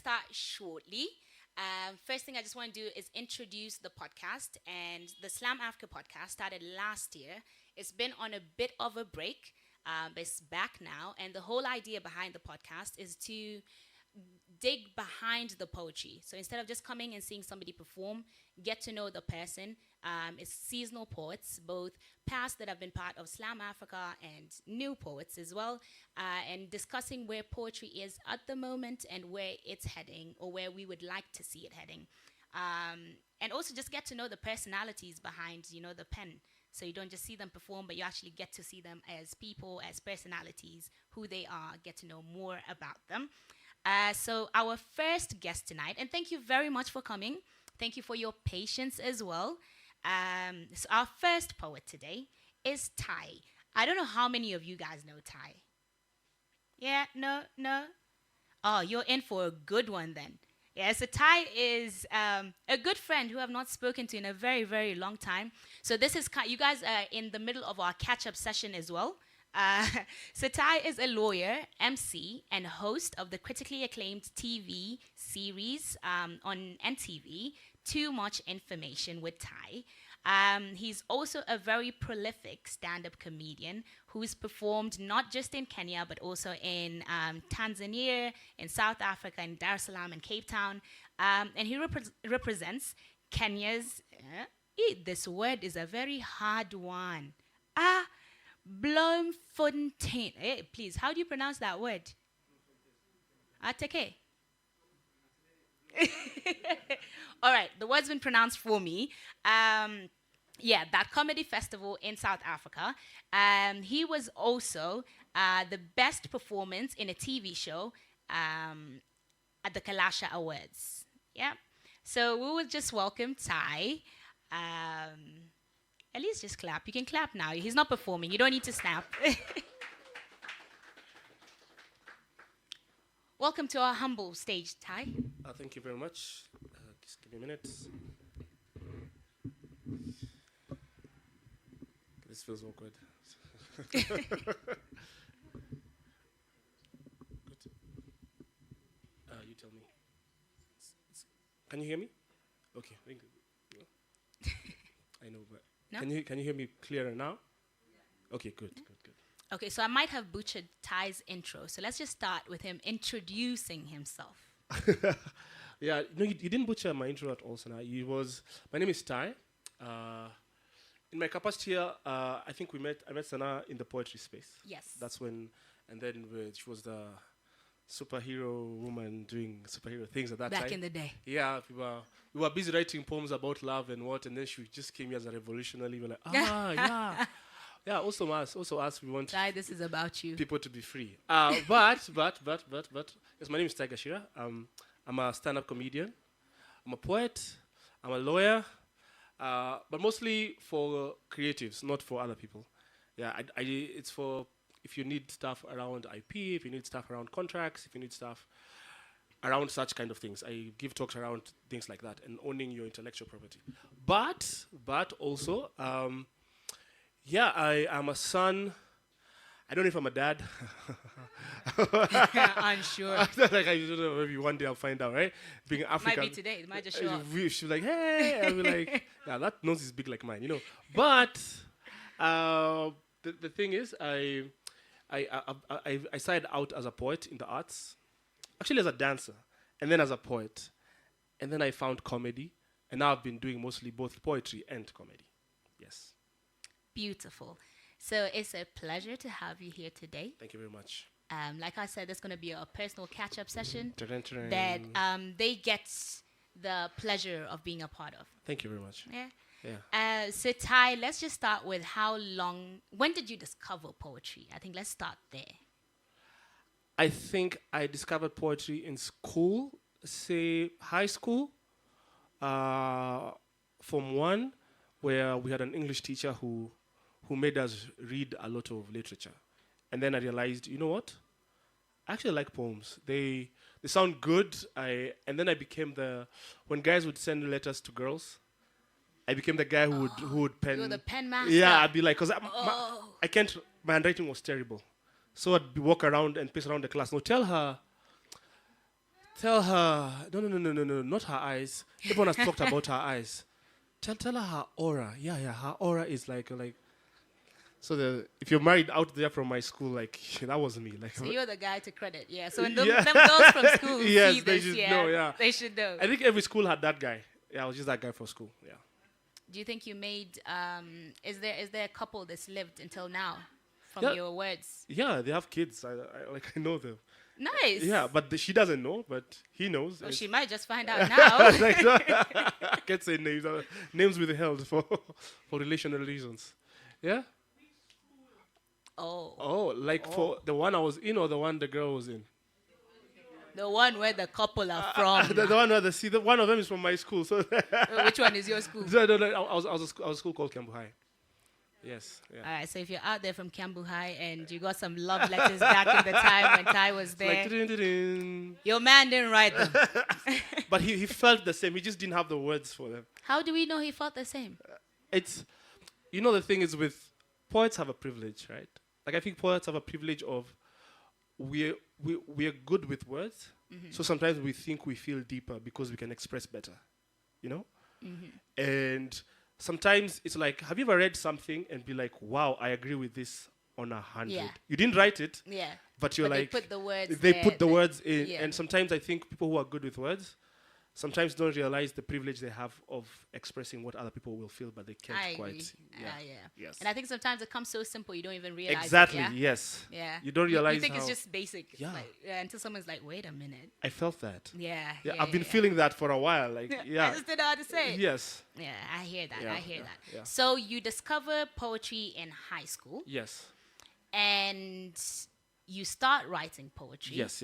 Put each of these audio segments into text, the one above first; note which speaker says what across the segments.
Speaker 1: start shortly. First thing I just want to do is introduce the podcast. And the Slam Africa podcast started last year. It's been on a bit of a break, but it's back now. And the whole idea behind the podcast is to dig behind the poetry. So instead of just coming and seeing somebody perform, get to know the person. It's seasonal poets, both past that have been part of Slam Africa and new poets as well, and discussing where poetry is at the moment and where it's heading or where we would like to see it heading. And also just get to know the personalities behind, the pen. So you don't just see them perform, but you actually get to see them as people, as personalities, who they are, get to know more about them. So our first guest tonight, and thank you very much for coming. Thank you for your patience as well. So our first poet today is Ty. I don't know how many of you guys know Ty. Yeah, no. Oh, you're in for a good one then. Yeah, so Ty is a good friend who I've not spoken to in a very, very long time. So this is, you guys are in the middle of our catch-up session as well. So Ty is a lawyer, MC, and host of the critically acclaimed TV series on NTV, Too Much Information with Ty. He's also a very prolific stand-up comedian who's performed not just in Kenya, but also in Tanzania, in South Africa, in Dar es Salaam, and Cape Town. And he represents Kenya's, this word is a very hard one. Bloemfontein. Hey, please, how do you pronounce that word? Ateke. All right, the word's been pronounced for me. That comedy festival in South Africa. He was also the best performance in a TV show at the Kalasha Awards. Yeah. So we will just welcome Ty. At least just clap. You can clap now. He's not performing. You don't need to snap. Welcome to our humble stage, Ty.
Speaker 2: Thank you very much. Just give me a minute. This feels awkward. Good. You tell me. Can you hear me? Okay. Thank you. I know, but no? Can you hear me clearer now? Yeah. Okay, good.
Speaker 1: Okay, so I might have butchered Ty's intro, so let's just start with him introducing himself.
Speaker 2: Yeah, no, you didn't butcher my intro at all, Sanna. My name is Ty. In my capacity here, I think I met Sanna in the poetry space.
Speaker 1: Yes.
Speaker 2: That's when, and then she was the superhero woman doing superhero things at that time.
Speaker 1: Back in the day.
Speaker 2: Yeah, we were busy writing poems about love and what, and then she just came here as a revolutionary. We were like, yeah. Yeah, also us, we want
Speaker 1: Ty, this is about you.
Speaker 2: People to be free. But, yes, my name is Ngachira. I'm a stand-up comedian. I'm a poet. I'm a lawyer. But mostly for creatives, not for other people. Yeah, it's for if you need stuff around IP, if you need stuff around contracts, if you need stuff around such kind of things. I give talks around things like that and owning your intellectual property. But also, I am a son. I don't know if I'm a dad.
Speaker 1: Unsure.
Speaker 2: I don't know, maybe one day I'll find out, right? Being African.
Speaker 1: Might be today. It might just show up.
Speaker 2: She's like, hey. I'll be like, yeah, that nose is big like mine, But the thing is, I started out as a poet in the arts, actually as a dancer, and then as a poet. And then I found comedy, and now I've been doing mostly both poetry and comedy. Yes.
Speaker 1: Beautiful. So it's a pleasure to have you here today.
Speaker 2: Thank you very much.
Speaker 1: Like I said, there's going to be a personal catch-up session
Speaker 2: Ta-da-ta-da.
Speaker 1: that they get the pleasure of being a part of.
Speaker 2: Thank you very much.
Speaker 1: Yeah. So Ty, let's just start with when did you discover poetry? I think let's start there.
Speaker 2: I think I discovered poetry in school, say high school, Form 1, where we had an English teacher who made us read a lot of literature. And then I realized, you know what? I actually like poems. They sound good. And then I became when guys would send letters to girls, I became the guy who would pen.
Speaker 1: You were the pen master.
Speaker 2: Yeah, I'd be like, because I can't, my handwriting was terrible. So I'd walk around and pace around the class. No, tell her Tell her, no, not her eyes. Everyone has talked about her eyes. Tell her aura. Yeah, her aura is like. So if you're married out there from my school, like that was me. Like,
Speaker 1: so you're the guy to credit, yeah. So when them girls from school
Speaker 2: yes,
Speaker 1: see
Speaker 2: they
Speaker 1: this,
Speaker 2: should know, yeah.
Speaker 1: they should know.
Speaker 2: I think every school had that guy. Yeah, I was just that guy for school. Yeah.
Speaker 1: Do you think you made? Is there a couple that's lived until now, from your words?
Speaker 2: Yeah, they have kids. I know them.
Speaker 1: Nice.
Speaker 2: Yeah, but she doesn't know, but he knows.
Speaker 1: Well, she might just find out now.
Speaker 2: I can't say names. Names withheld for relational reasons. Yeah.
Speaker 1: Oh,
Speaker 2: for the one I was in or the one the girl was in?
Speaker 1: The one where the couple are from.
Speaker 2: The one where the one of them is from my school. So
Speaker 1: which one is your school?
Speaker 2: No, I was a school called Kiambu High. Yes. Yeah.
Speaker 1: All right. So if you're out there from Kiambu High and you got some love letters back in the time when Ty was there,
Speaker 2: like, dun.
Speaker 1: Your man didn't write them.
Speaker 2: But he felt the same. He just didn't have the words for them.
Speaker 1: How do we know he felt the same?
Speaker 2: It's, the thing is with poets have a privilege, right? Like I think poets have a privilege of we're good with words. Mm-hmm. So sometimes we think we feel deeper because we can express better, Mm-hmm. And sometimes it's like, have you ever read something and be like, wow, I agree with this on 100. Yeah. You didn't write it.
Speaker 1: Yeah.
Speaker 2: But you're like,
Speaker 1: they put the words
Speaker 2: They put the words in.
Speaker 1: Yeah.
Speaker 2: And sometimes I think people who are good with words sometimes don't realize the privilege they have of expressing what other people will feel, but they can't quite.
Speaker 1: Yeah.
Speaker 2: Yes.
Speaker 1: And I think sometimes it comes so simple you don't even realize
Speaker 2: exactly,
Speaker 1: it.
Speaker 2: Yes.
Speaker 1: Yeah.
Speaker 2: You don't realize
Speaker 1: you think
Speaker 2: how
Speaker 1: it's just basic.
Speaker 2: Yeah.
Speaker 1: Until someone's like, wait a minute.
Speaker 2: I felt that.
Speaker 1: Yeah.
Speaker 2: I've been feeling that for a while. Like, yeah.
Speaker 1: I just didn't know how to say it.
Speaker 2: Yes.
Speaker 1: Yeah, I hear that.
Speaker 2: Yeah.
Speaker 1: I hear that.
Speaker 2: Yeah.
Speaker 1: So you discover poetry in high school.
Speaker 2: Yes.
Speaker 1: And you start writing poetry.
Speaker 2: Yes.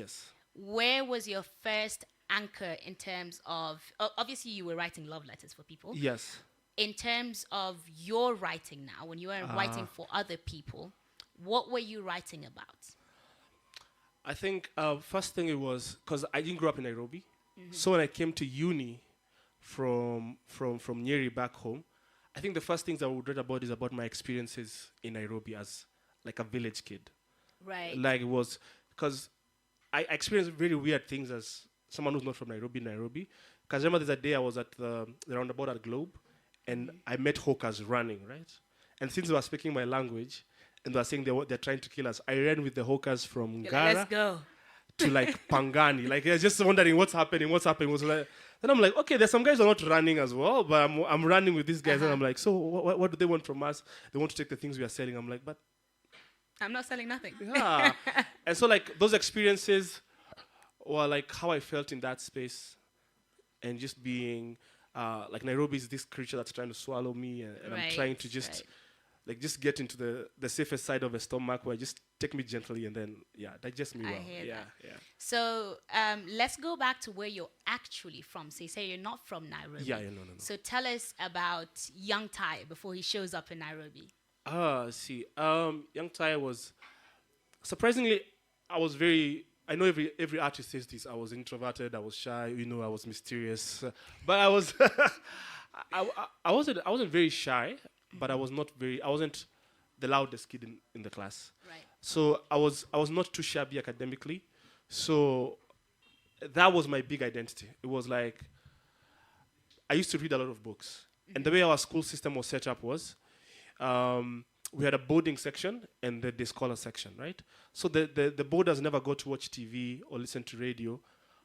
Speaker 1: Where was your first anchor in terms of, obviously you were writing love letters for people.
Speaker 2: Yes.
Speaker 1: In terms of your writing now, when you were writing for other people, what were you writing about?
Speaker 2: I think first thing it was, because I didn't grow up in Nairobi. Mm-hmm. So when I came to uni from Nyeri back home, I think the first things I would read about is about my experiences in Nairobi as like a village kid.
Speaker 1: Right.
Speaker 2: Like it was, because I experienced very weird things as someone who's not from Nairobi. Because I remember there's a day I was at the roundabout at Globe, and I met hawkers running, right? And since they were speaking my language, and they were saying they're trying to kill us, I ran with the hawkers from Ngachira
Speaker 1: Let's go.
Speaker 2: to like Pangani. Like I was just wondering what's happening. Was like, then I'm like, okay, there's some guys who are not running as well, but I'm running with these guys, and I'm like, so what do they want from us? They want to take the things we are selling. I'm like, but
Speaker 1: I'm not selling nothing.
Speaker 2: Yeah. And so like those experiences were like how I felt in that space, and just being like Nairobi is this creature that's trying to swallow me, and I'm trying to just just get into the safest side of a stomach where just take me gently, and then digest me well. Yeah.
Speaker 1: So let's go back to where you're actually from. So you say you're not from Nairobi.
Speaker 2: Yeah, no.
Speaker 1: So tell us about young Ty before he shows up in Nairobi.
Speaker 2: Young Ty was surprisingly, I know every artist says this. I was introverted. I was shy. I was mysterious. But I was, I wasn't very shy. But I wasn't the loudest kid in the class.
Speaker 1: Right.
Speaker 2: So I was not too shabby academically. So that was my big identity. It was like I used to read a lot of books, and the way our school system was set up was. We had a boarding section and the scholar section, right? So the boarders never got to watch TV or listen to radio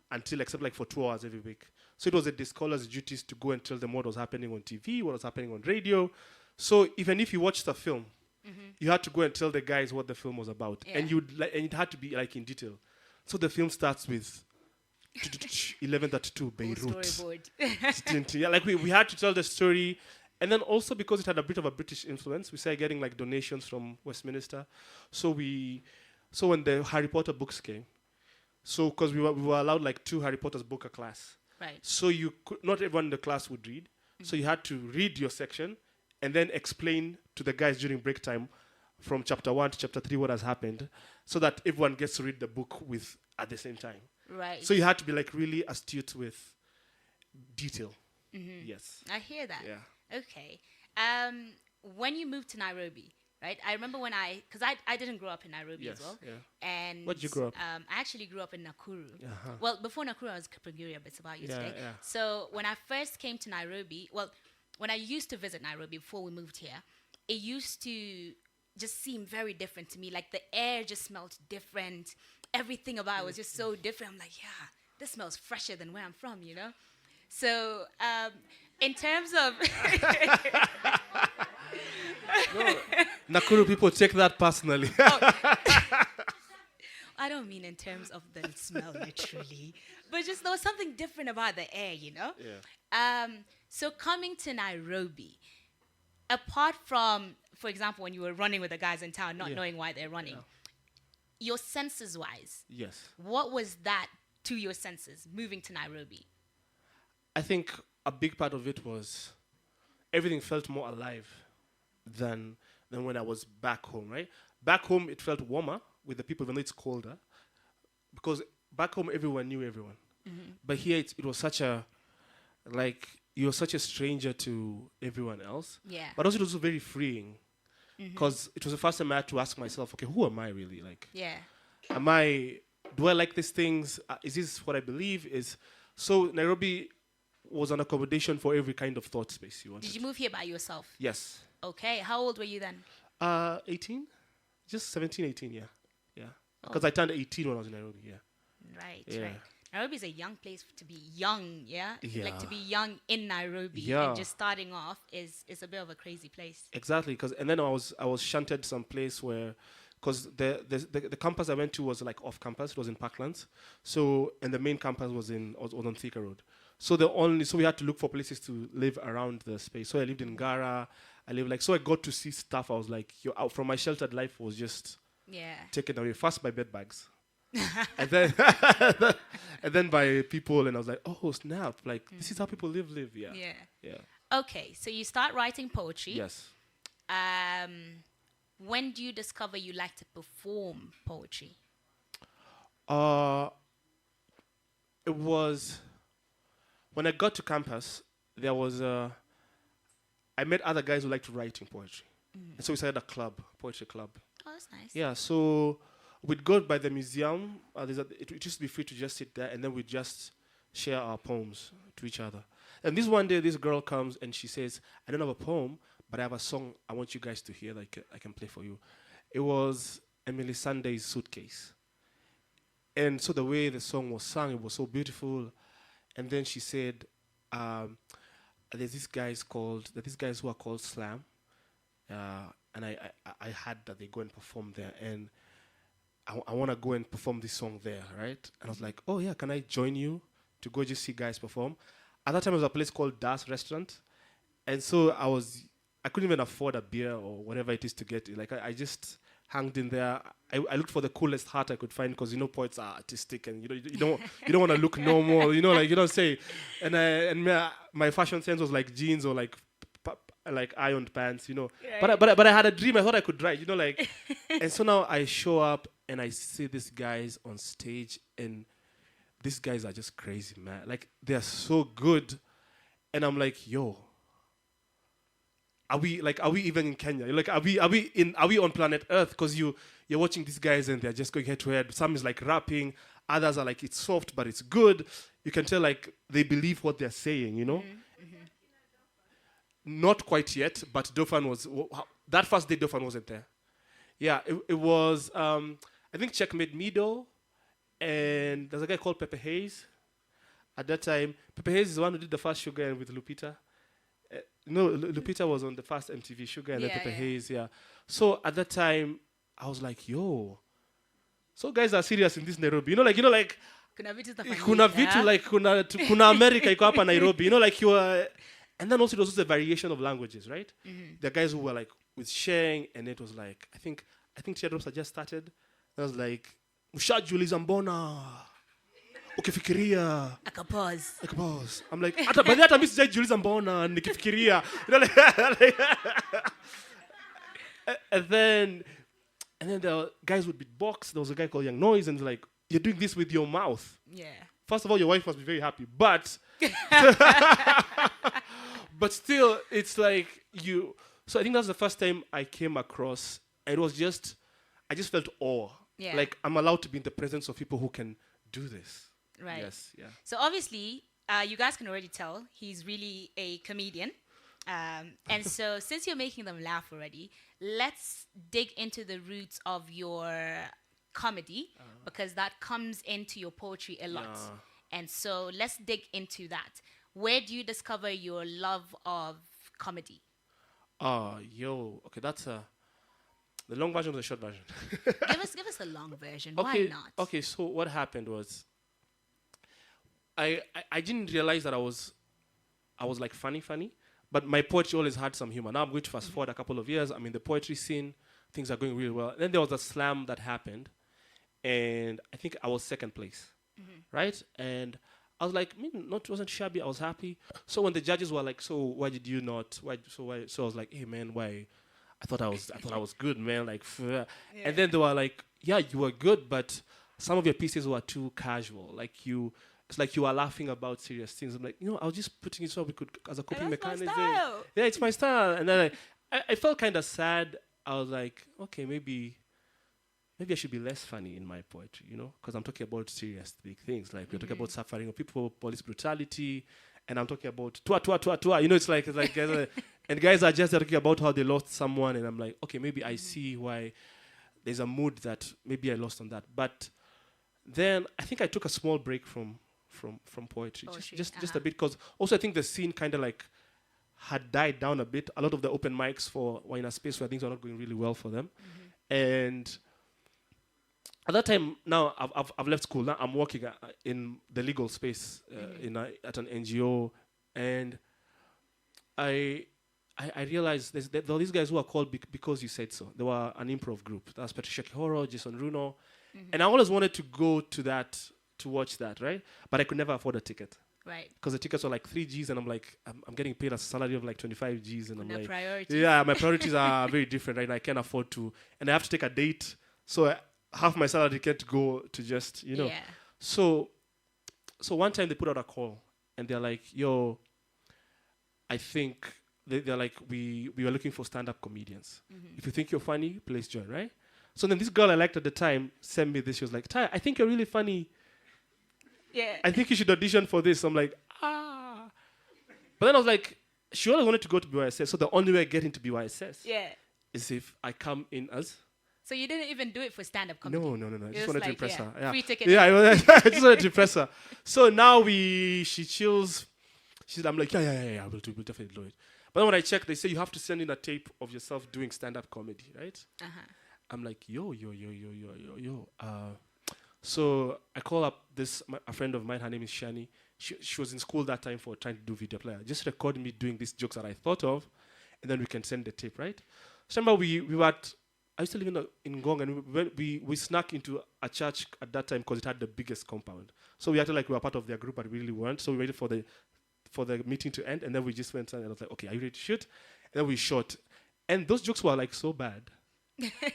Speaker 2: until except like for 2 hours every week. So it was the scholars' duties to go and tell them what was happening on TV, what was happening on radio. So even if you watched the film, you had to go and tell the guys what the film was about, and it had to be like in detail. So the film starts with 11:32 Beirut.
Speaker 1: Storyboard.
Speaker 2: Like we had to tell the story. And then also because it had a bit of a British influence, we started getting like donations from Westminster. So when the Harry Potter books came, because we were allowed like 2 Harry Potter's book a class.
Speaker 1: Right.
Speaker 2: So not everyone in the class would read. So you had to read your section and then explain to the guys during break time from chapter 1 to chapter 3 what has happened, so that everyone gets to read the book at the same time.
Speaker 1: Right.
Speaker 2: So you had to be like really astute with detail. Yes.
Speaker 1: I hear that.
Speaker 2: Yeah.
Speaker 1: Okay. When you moved to Nairobi, right? I remember because I didn't grow up in Nairobi as
Speaker 2: Yes,
Speaker 1: well.
Speaker 2: yeah.
Speaker 1: And
Speaker 2: Where'd you grow up?
Speaker 1: I actually grew up in Nakuru.
Speaker 2: Uh-huh.
Speaker 1: Well, before Nakuru, I was Kapenguria, but it's about you
Speaker 2: Yeah,
Speaker 1: today.
Speaker 2: yeah.
Speaker 1: So when I first came to Nairobi, well, when I used to visit Nairobi before we moved here, it used to just seem very different to me. Like the air just smelled different. Everything about it was just so different. I'm like, yeah, this smells fresher than where I'm from, you know? So in terms of...
Speaker 2: No, Nakuru people take that personally.
Speaker 1: I don't mean in terms of the smell, literally. But just there was something different about the air, you know?
Speaker 2: Yeah.
Speaker 1: So coming to Nairobi, apart from, for example, when you were running with the guys in town, not knowing why they're running, your senses-wise,
Speaker 2: Yes.
Speaker 1: what was that to your senses, moving to Nairobi?
Speaker 2: I think a big part of it was everything felt more alive than when I was back home, right? Back home, it felt warmer with the people, even though it's colder. Because back home, everyone knew everyone.
Speaker 1: Mm-hmm.
Speaker 2: But here, it was such a, like, you're such a stranger to everyone else.
Speaker 1: Yeah.
Speaker 2: But also, it was also very freeing. Because it was the first time I had to ask myself, okay, who am I really? Like,
Speaker 1: Yeah.
Speaker 2: do I like these things? Is this what I believe? So Nairobi was an accommodation for every kind of thought space you wanted.
Speaker 1: Did you move here by yourself?
Speaker 2: Yes.
Speaker 1: Okay. How old were you then?
Speaker 2: 18? Just 17, 18, yeah. Yeah. Because I turned 18 when I was in Nairobi, yeah.
Speaker 1: Right,
Speaker 2: Yeah.
Speaker 1: right. Nairobi is a young place to be young, yeah? Like to
Speaker 2: Yeah.
Speaker 1: be young in Nairobi
Speaker 2: Yeah.
Speaker 1: and just starting off is a bit of a crazy place.
Speaker 2: Exactly, and then I was shunted someplace where, because the campus I went to was like off campus. It was in Parklands, and the main campus was on Thika Road. So we had to look for places to live around the space. So I lived in Gara. So I got to see stuff. I was like, out from my sheltered life was just taken away. First by bed bags, and then and then by people, and I was like, oh snap! Like this is how people live. Yeah. Yeah.
Speaker 1: Okay, so you start writing poetry.
Speaker 2: Yes.
Speaker 1: When do you discover you like to perform poetry?
Speaker 2: It was when I got to campus. There was I met other guys who liked writing poetry, and so we started a poetry club.
Speaker 1: Oh, that's nice.
Speaker 2: Yeah, so we'd go by the museum. It used to be free to just sit there, and then we'd just share our poems to each other. And one day, this girl comes and she says, I don't have a poem, but I have a song I want you guys to hear that I can play for you. It was Emily Sunday's Suitcase. And so the way the song was sung, it was so beautiful. And then she said, there's these guys who are called Slam. And I had that they go and perform there. And I want to go and perform this song there, right? And I was like, oh, yeah, can I join you to go just see guys perform? At that time, there was a place called Das Restaurant. And so I couldn't even afford a beer or whatever it is to get it. Like, I just hanged in there. I looked for the coolest hat I could find because, poets are artistic and, you don't want to look normal, like, you don't say. And my fashion sense was like jeans or like ironed pants, Right. But I had a dream. I thought I could write, like. And so now I show up and I see these guys on stage, and these guys are just crazy, man. Like, they're so good. And I'm like, yo, are we even in Kenya? Like, are we on planet Earth? Because you're watching these guys and they're just going head to head. Some is like rapping, others are like, it's soft but it's good. You can tell like they believe what they're saying, Not quite yet, but Dofan was that first day. Dofan wasn't there. Yeah, it was. I think Checkmate Mido, and there's a guy called Pepe Hayes. At that time, Pepe Hayes is the one who did the first Sugar and with Lupita. Lupita was on the first MTV Sugar and then Pepe Hayes. Yeah. So at that time, I was like, yo. So guys are serious in this Nairobi.
Speaker 1: Kuna vitu
Speaker 2: kuna vitu like kuna America iko hapa Nairobi. Like you are. And then also it was also the variation of languages, right? Mm-hmm. The guys who were like with Sheng, and it was like I think Teardrops had just started. I was like, Ushajuliza mbona ukifikiria akapause. I'm like, by that time mimi sijajuliza mbona nikifikiria. And then the guys would beatbox. There was a guy called Young Noise, and like, you're doing this with your mouth.
Speaker 1: Yeah.
Speaker 2: First of all, your wife must be very happy, but but still, it's like So I think that's the first time I came across, and it was just, I just felt awe.
Speaker 1: Yeah.
Speaker 2: Like I'm allowed to be in the presence of people who can do this.
Speaker 1: Right.
Speaker 2: Yes, yeah.
Speaker 1: So obviously, you guys can already tell he's really a comedian. And so since you're making them laugh already, let's dig into the roots of your comedy because that comes into your poetry a lot.
Speaker 2: Yeah.
Speaker 1: And so let's dig into that. Where do you discover your love of comedy?
Speaker 2: Okay, that's the long version or the short version.
Speaker 1: give us the long version.
Speaker 2: Okay,
Speaker 1: Why not?
Speaker 2: okay. So what happened was, I didn't realize that I was like funny, but my poetry always had some humor. Now I'm going to fast forward a couple of years. I'm in the poetry scene. Things are going really well. Then there was a slam that happened, and I think I was second place, right? And I was like, wasn't shabby. I was happy. So when the judges were like, "So why did you not? Why?" So I was like, "Hey man, why?" I thought I was good, man. Like, and then they were like, "Yeah, you were good, but some of your pieces were too casual. Like it's like you were laughing about serious things." I'm like, I was just putting it so we could as a coping mechanism. Yeah, it's my style. And then I felt kind of sad. I was like, okay, maybe I should be less funny in my poetry, because I'm talking about serious big things. Like we're talking about suffering of people, police brutality, and I'm talking about tua. It's like and guys are just talking about how they lost someone, and I'm like, okay, maybe I see why there's a mood that maybe I lost on that. But then I think I took a small break from poetry. Just a bit, because also I think the scene kind of like had died down a bit. A lot of the open mics were in a space where things were not going really well for them, and at that time, now I've left school. Now I'm working in the legal space at an NGO, and I realized there were these guys who are called Because You Said So. They were an improv group. That was Patricia Kihoro, Jason Runo, and I always wanted to go to that to watch that, right? But I could never afford a ticket.
Speaker 1: Right.
Speaker 2: Because the tickets were like 3 Gs, and I'm like, I'm getting paid a salary of like 25 Gs, and I'm like,
Speaker 1: priorities.
Speaker 2: yeah, my priorities are very different, right? And I can't afford to, and I have to take a date, so half my salary can't go to just,
Speaker 1: Yeah.
Speaker 2: So one time they put out a call, and they're like, yo, I think they're like, we are looking for stand-up comedians. If you think you're funny, please join, right? So then this girl I liked at the time sent me this. She was like, Ty, I think you're really funny.
Speaker 1: Yeah.
Speaker 2: I think you should audition for this. I'm like, But then I was like, she always wanted to go to BYSS, so the only way I get into BYSS is if I come in as...
Speaker 1: So you didn't even do it for stand-up comedy?
Speaker 2: No. I just wanted to impress her. Yeah.
Speaker 1: Free ticket.
Speaker 2: Yeah, I just wanted to impress her. So now she chills. I'm like, yeah, we'll definitely do it. But then when I check, they say you have to send in a tape of yourself doing stand-up comedy, right? I'm like, yo. So I call up a friend of mine. Her name is Shani. She was in school that time for trying to do video player. Just record me doing these jokes that I thought of, and then we can send the tape, right? So remember we were I used to live in Ngong, and we snuck into a church at that time because it had the biggest compound. So we acted like we were part of their group, but we really weren't. So we waited for the meeting to end, and then we just went and I was like, okay, are you ready to shoot? And then we shot. And those jokes were like so bad.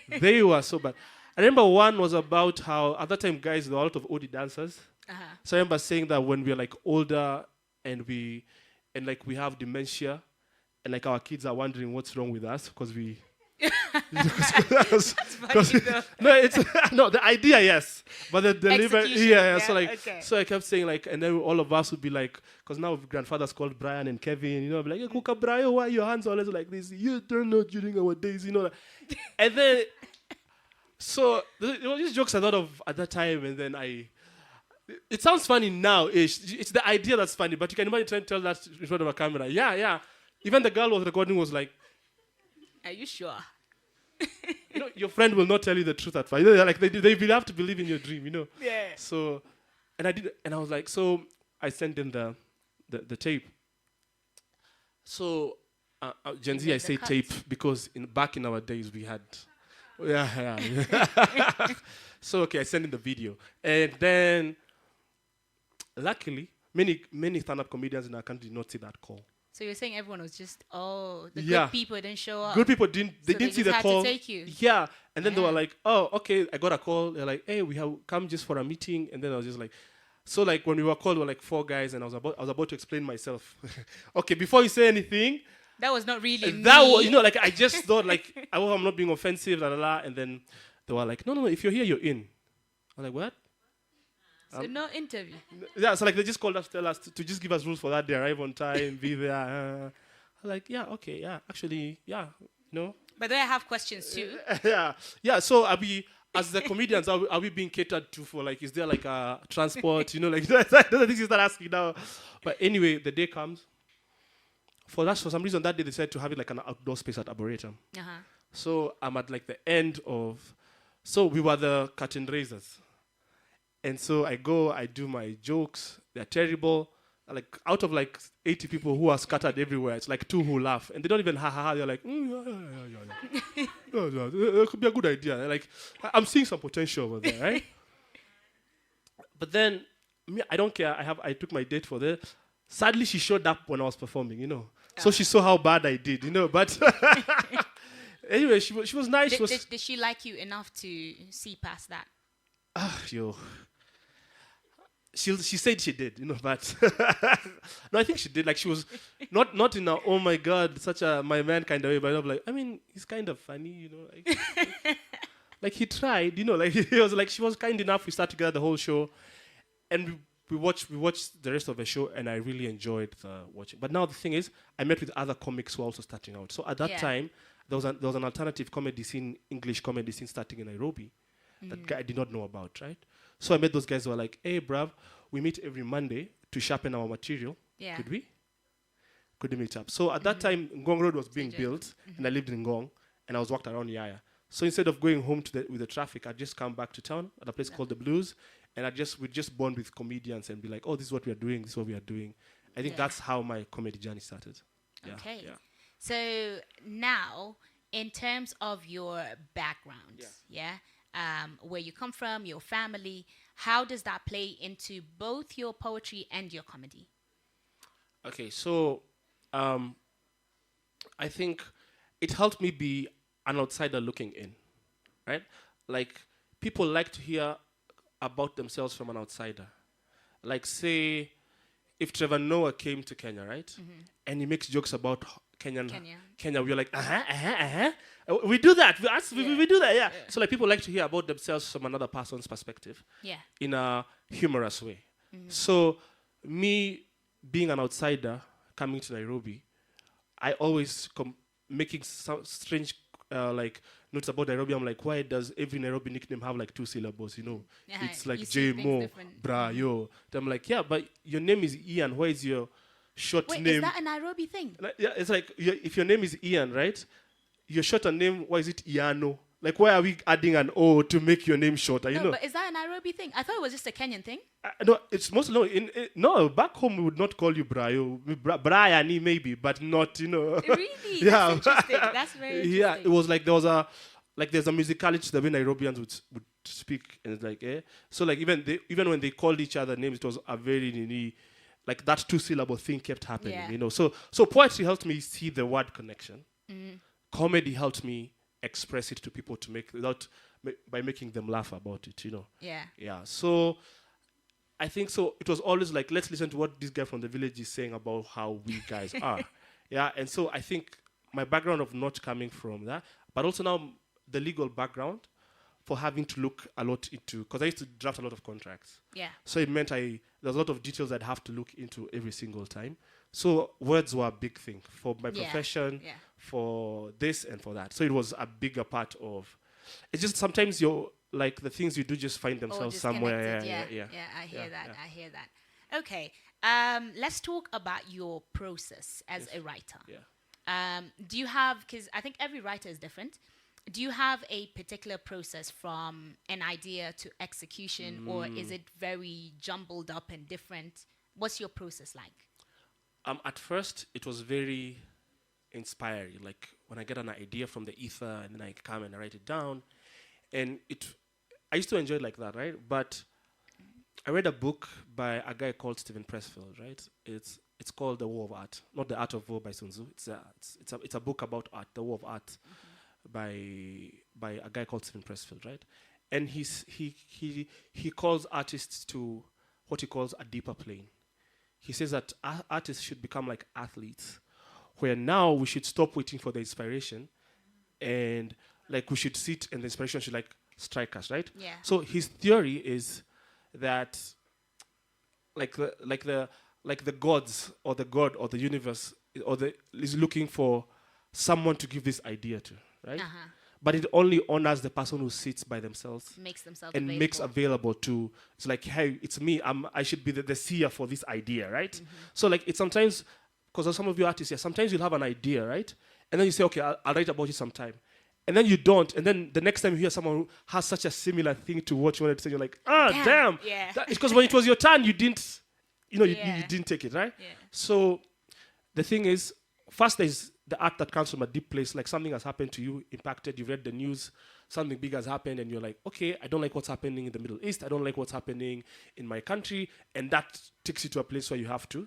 Speaker 2: They were so bad. I remember one was about how at that time, guys, there were a lot of OD dancers. So I remember saying that when we're like older and we have dementia, and like our kids are wondering what's wrong with us because we... the idea, yes, but the delivery, so I kept saying like, and then all of us would be like, because now grandfathers called Brian and Kevin, be like, hey, Kuka Brian, why your hands always like this? You don't know during our days, and then so these jokes I thought of at that time, and then it sounds funny now. It's the idea that's funny, but you can imagine trying to tell that in front of a camera. Yeah. Even the girl who was recording was like,
Speaker 1: are you sure?
Speaker 2: Your friend will not tell you the truth at first. Like they will have to believe in your dream,
Speaker 1: Yeah.
Speaker 2: So, and I did, and I was like, so I sent in the tape. So, Gen Z, I say tape because back in our days we had, yeah. So okay, I sent in the video, and then luckily many stand-up comedians in our country did not see that call.
Speaker 1: So you're saying everyone was just, good people didn't show up.
Speaker 2: Good people didn't see the call.
Speaker 1: To take you.
Speaker 2: Yeah. And then they were like, oh, okay, I got a call. They're like, hey, we have come just for a meeting. And then I was just like, so like when we were called, we were like 4 guys, and I was about to explain myself. Okay, before you say anything,
Speaker 1: That was not really
Speaker 2: And that was,
Speaker 1: me.
Speaker 2: like, I just thought, like, I'm not being offensive, la la la. And then they were like, no, if you're here, you're in. I'm like, what?
Speaker 1: So no interview.
Speaker 2: Yeah, so like they just called us, tell us to just give us rules for that day, arrive on time, be there. I'm like, yeah, okay, yeah, actually, yeah, no.
Speaker 1: But then I have questions too.
Speaker 2: Yeah. So as the comedians, are we being catered to for, like, is there like a transport, like, those are things you start asking now. But anyway, the day comes. For some reason, that day they decided to have it like an outdoor space at Arboretum.
Speaker 1: Uh-huh.
Speaker 2: So I'm at like the end of, so we were the curtain raisers. And so I go, I do my jokes. They're terrible. Like, out of like 80 people who are scattered everywhere, it's like 2 who laugh. And they don't even ha. They're like, yeah. It could be a good idea. Like, I'm seeing some potential over there, right? But then, me, I don't care. I took my date for this. Sadly, she showed up when I was performing, So she saw how bad I did, But anyway, she was nice.
Speaker 1: Did she like you enough to see past that?
Speaker 2: Yo. She said she did, but no, I think she did. Like, she was not in a, oh my God, such a my man kind of way, but I'm like, I mean, he's kind of funny, like he tried, like he was like, she was kind enough. We started together the whole show, and we watched the rest of the show, and I really enjoyed watching. But now the thing is, I met with other comics who are also starting out. So at that time, there was an alternative comedy scene, English comedy scene starting in Nairobi, that guy I did not know about, right? So I met those guys who were like, hey, bruv, we meet every Monday to sharpen our material.
Speaker 1: Yeah.
Speaker 2: Could we? Could we meet up? So at that time, Ngong Road was being built, and I lived in Ngong, and I was walked around Yaya. So instead of going home with the traffic, I'd just come back to town at a place called The Blues, and we'd just bond with comedians and be like, oh, this is what we are doing, this is what we are doing. I think that's how my comedy journey started. Yeah,
Speaker 1: okay.
Speaker 2: Yeah.
Speaker 1: So now, in terms of your background, where you come from, your family, how does that play into both your poetry and your comedy?
Speaker 2: Okay, so I think it helped me be an outsider looking in, right? Like, people like to hear about themselves from an outsider. Like, say, if Trevor Noah came to Kenya, right? And he makes jokes about Kenya, we're like, we do that. We do that, yeah. So, like, people like to hear about themselves from another person's perspective.
Speaker 1: Yeah.
Speaker 2: In a humorous way. So, me being an outsider coming to Nairobi, I always making some strange like notes about Nairobi. I'm like, why does every Nairobi nickname have like 2 syllables? It's like J Mo, Bra Yo. I'm like, yeah, but your name is Ian. Why is your short name?
Speaker 1: Is that a Nairobi thing?
Speaker 2: Yeah, it's like if your name is Ian, right? Your shorter name, why is it Iano? Like, why are we adding an O to make your name shorter?
Speaker 1: But is that a Nairobi thing? I thought it was just a Kenyan thing.
Speaker 2: No, it's mostly no. Back home, we would not call you Brayo, Brian maybe, but not
Speaker 1: Really?
Speaker 2: Yeah,
Speaker 1: That's interesting. That's very interesting.
Speaker 2: Yeah, it was like there's a musicality to the way Nairobians would speak, and it's like So like even when they called each other names, it was a very like that 2-syllable thing kept happening. So poetry helped me see the word connection. Comedy helped me express it to people by making them laugh about it, Yeah. So I think so it was always like, let's listen to what this guy from the village is saying about how we guys are. Yeah. And so I think my background of not coming from that, but also now the legal background for having to look a lot into, because I used to draft a lot of contracts.
Speaker 1: Yeah.
Speaker 2: So it meant there's a lot of details I'd have to look into every single time. So words were a big thing for my profession, for this and for that. So it was a bigger part of. It's just sometimes you're like the things you do just find themselves somewhere.
Speaker 1: Yeah. I hear that. Okay. Let's talk about your process as a writer.
Speaker 2: Yeah.
Speaker 1: Do you have? Because I think every writer is different. Do you have a particular process from an idea to execution, or is it very jumbled up and different? What's your process like?
Speaker 2: At first, it was very inspiring. Like when I get an idea from the ether, and then I come and I write it down, and I used to enjoy it like that, right? But I read a book by a guy called Steven Pressfield, right? It's called The War of Art, not The Art of War by Sun Tzu. It's a book about art, The War of Art, by a guy called Steven Pressfield, right? And he calls artists to what he calls a deeper plane. He says that artists should become like athletes where now we should stop waiting for the inspiration, and like we should sit and the inspiration should like strike us, right?
Speaker 1: Yeah.
Speaker 2: So his theory is that like the gods or the god or the universe or the is looking for someone to give this idea to, right? But it only honors the person who sits by themselves
Speaker 1: Makes themselves
Speaker 2: and
Speaker 1: available.
Speaker 2: makes available to. It's like, hey, it's me. I should be the seer for this idea, right? So like it's sometimes because some of you artists here, sometimes you'll have an idea, right? And then you say, okay, I'll write about it sometime. And then you don't. And then the next time you hear someone who has such a similar thing to what you wanted to say, you're like, damn.
Speaker 1: Yeah.
Speaker 2: It's because when it was your turn, you didn't, you
Speaker 1: Yeah.
Speaker 2: didn't take it, right?
Speaker 1: Yeah.
Speaker 2: So the thing is, first there's the art that comes from a deep place, like something has happened to you, impacted, you've read the news, something big has happened, and you're like, okay, I don't like what's happening in the Middle East, I don't like what's happening in my country, and that takes you to a place where you have to,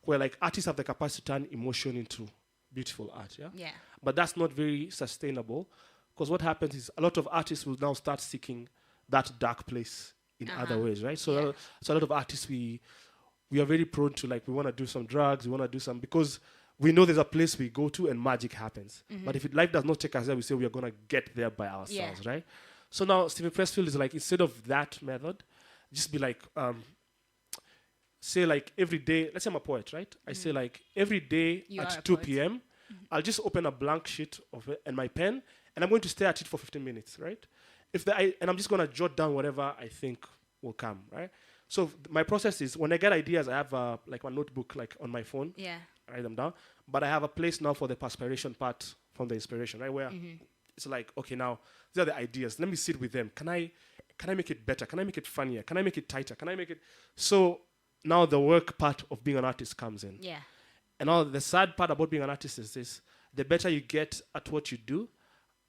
Speaker 2: where like artists have the capacity to turn emotion into beautiful art, yeah?
Speaker 1: Yeah.
Speaker 2: But that's not very sustainable, because what happens is a lot of artists will now start seeking that dark place in other ways, right? So,
Speaker 1: Yeah.
Speaker 2: so a lot of artists, we are very prone to like, we want to do some drugs, we want to do some, because we know there's a place we go to and magic happens. But if life does not take us there, we say we are going to get there by ourselves, right? So now Stephen Pressfield is like, instead of that method, just be like, say like every day, let's say I'm a poet, right? I say like every day
Speaker 1: You are a
Speaker 2: at 2
Speaker 1: poet.
Speaker 2: p.m., I'll just open a blank sheet of it and my pen, and I'm going to stare at it for 15 minutes, right? And I'm just going to jot down whatever I think will come, right? So my process is when I get ideas, I have like my notebook like on my phone.
Speaker 1: Yeah.
Speaker 2: I write them down. But I have a place now for the perspiration part from the inspiration, right? Where it's like, okay, now these are the ideas. Let me sit with them. Can I make it better? Can I make it funnier? Can I make it tighter? Can I make it so now the work part of being an artist comes in.
Speaker 1: Yeah.
Speaker 2: And now the sad part about being an artist is this: the better you get at what you do,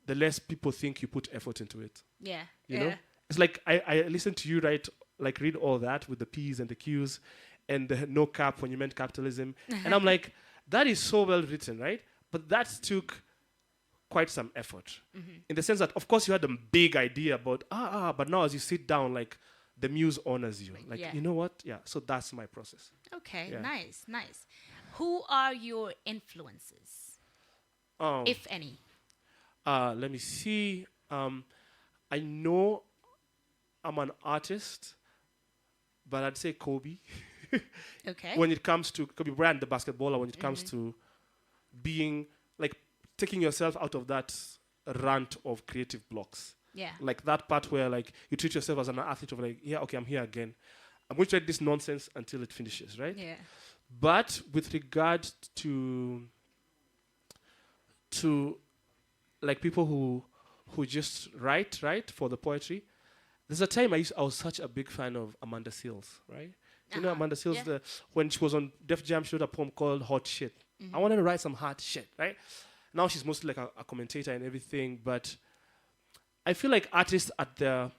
Speaker 2: the less people think you put effort into it.
Speaker 1: Yeah.
Speaker 2: You know? It's like I listen to you read all that with the P's and the Q's and the no cap when you meant capitalism. And I'm like, that is so well written, right? But that took quite some effort. In the sense that, of course, you had a big idea about, but now as you sit down, like, the muse honors you. Like,
Speaker 1: Yeah.
Speaker 2: you know what? Yeah, so that's my process.
Speaker 1: Okay.
Speaker 2: Yeah.
Speaker 1: Nice. Who are your influences, if any?
Speaker 2: Let me see. I know I'm an artist, but I'd say Kobe.
Speaker 1: Okay.
Speaker 2: When it comes to Kobe Bryant, the basketballer, when it comes to being like taking yourself out of that rant of creative blocks.
Speaker 1: Yeah.
Speaker 2: Like that part where like you treat yourself as an athlete of like, yeah, okay, I'm here again. I'm going to write this nonsense until it finishes, right?
Speaker 1: Yeah.
Speaker 2: But with regard to like people who just write for the poetry, there's a time I was such a big fan of Amanda Seales, right? You know Amanda Seales,
Speaker 1: Yeah.
Speaker 2: when she was on Def Jam, she wrote a poem called Hot Shit. I wanted to write some hot shit, right? Now she's mostly like a commentator and everything, but I feel like artists I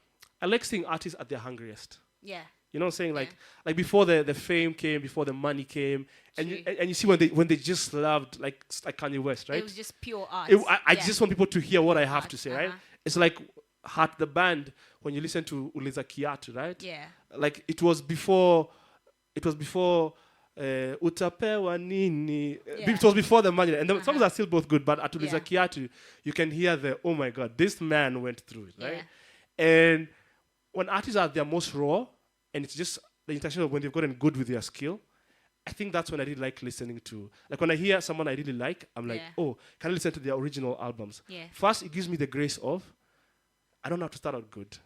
Speaker 2: like seeing artists at their hungriest.
Speaker 1: Yeah.
Speaker 2: You know what I'm saying? Like before the fame came, before the money came, and you see when they just loved like Kanye West, right?
Speaker 1: It was just pure art.
Speaker 2: I just want people to hear what I have
Speaker 1: Art,
Speaker 2: to say, right? It's like Heart the band when you listen to Uliza Kiatu, right?
Speaker 1: Yeah.
Speaker 2: Like it was before Utapewa Nini.
Speaker 1: Yeah.
Speaker 2: It was before the money, and the songs are still both good. But at Uliza
Speaker 1: Yeah.
Speaker 2: Kiatu, you can hear oh my God, this man went through it, right?
Speaker 1: Yeah.
Speaker 2: And when artists are at their most raw, and it's just the intention of when they've gotten good with their skill, I think that's when I really like listening to. Like when I hear someone I really like, I'm like, oh, can I listen to their original albums?
Speaker 1: Yeah.
Speaker 2: First, it gives me the grace of, I don't have to start out good.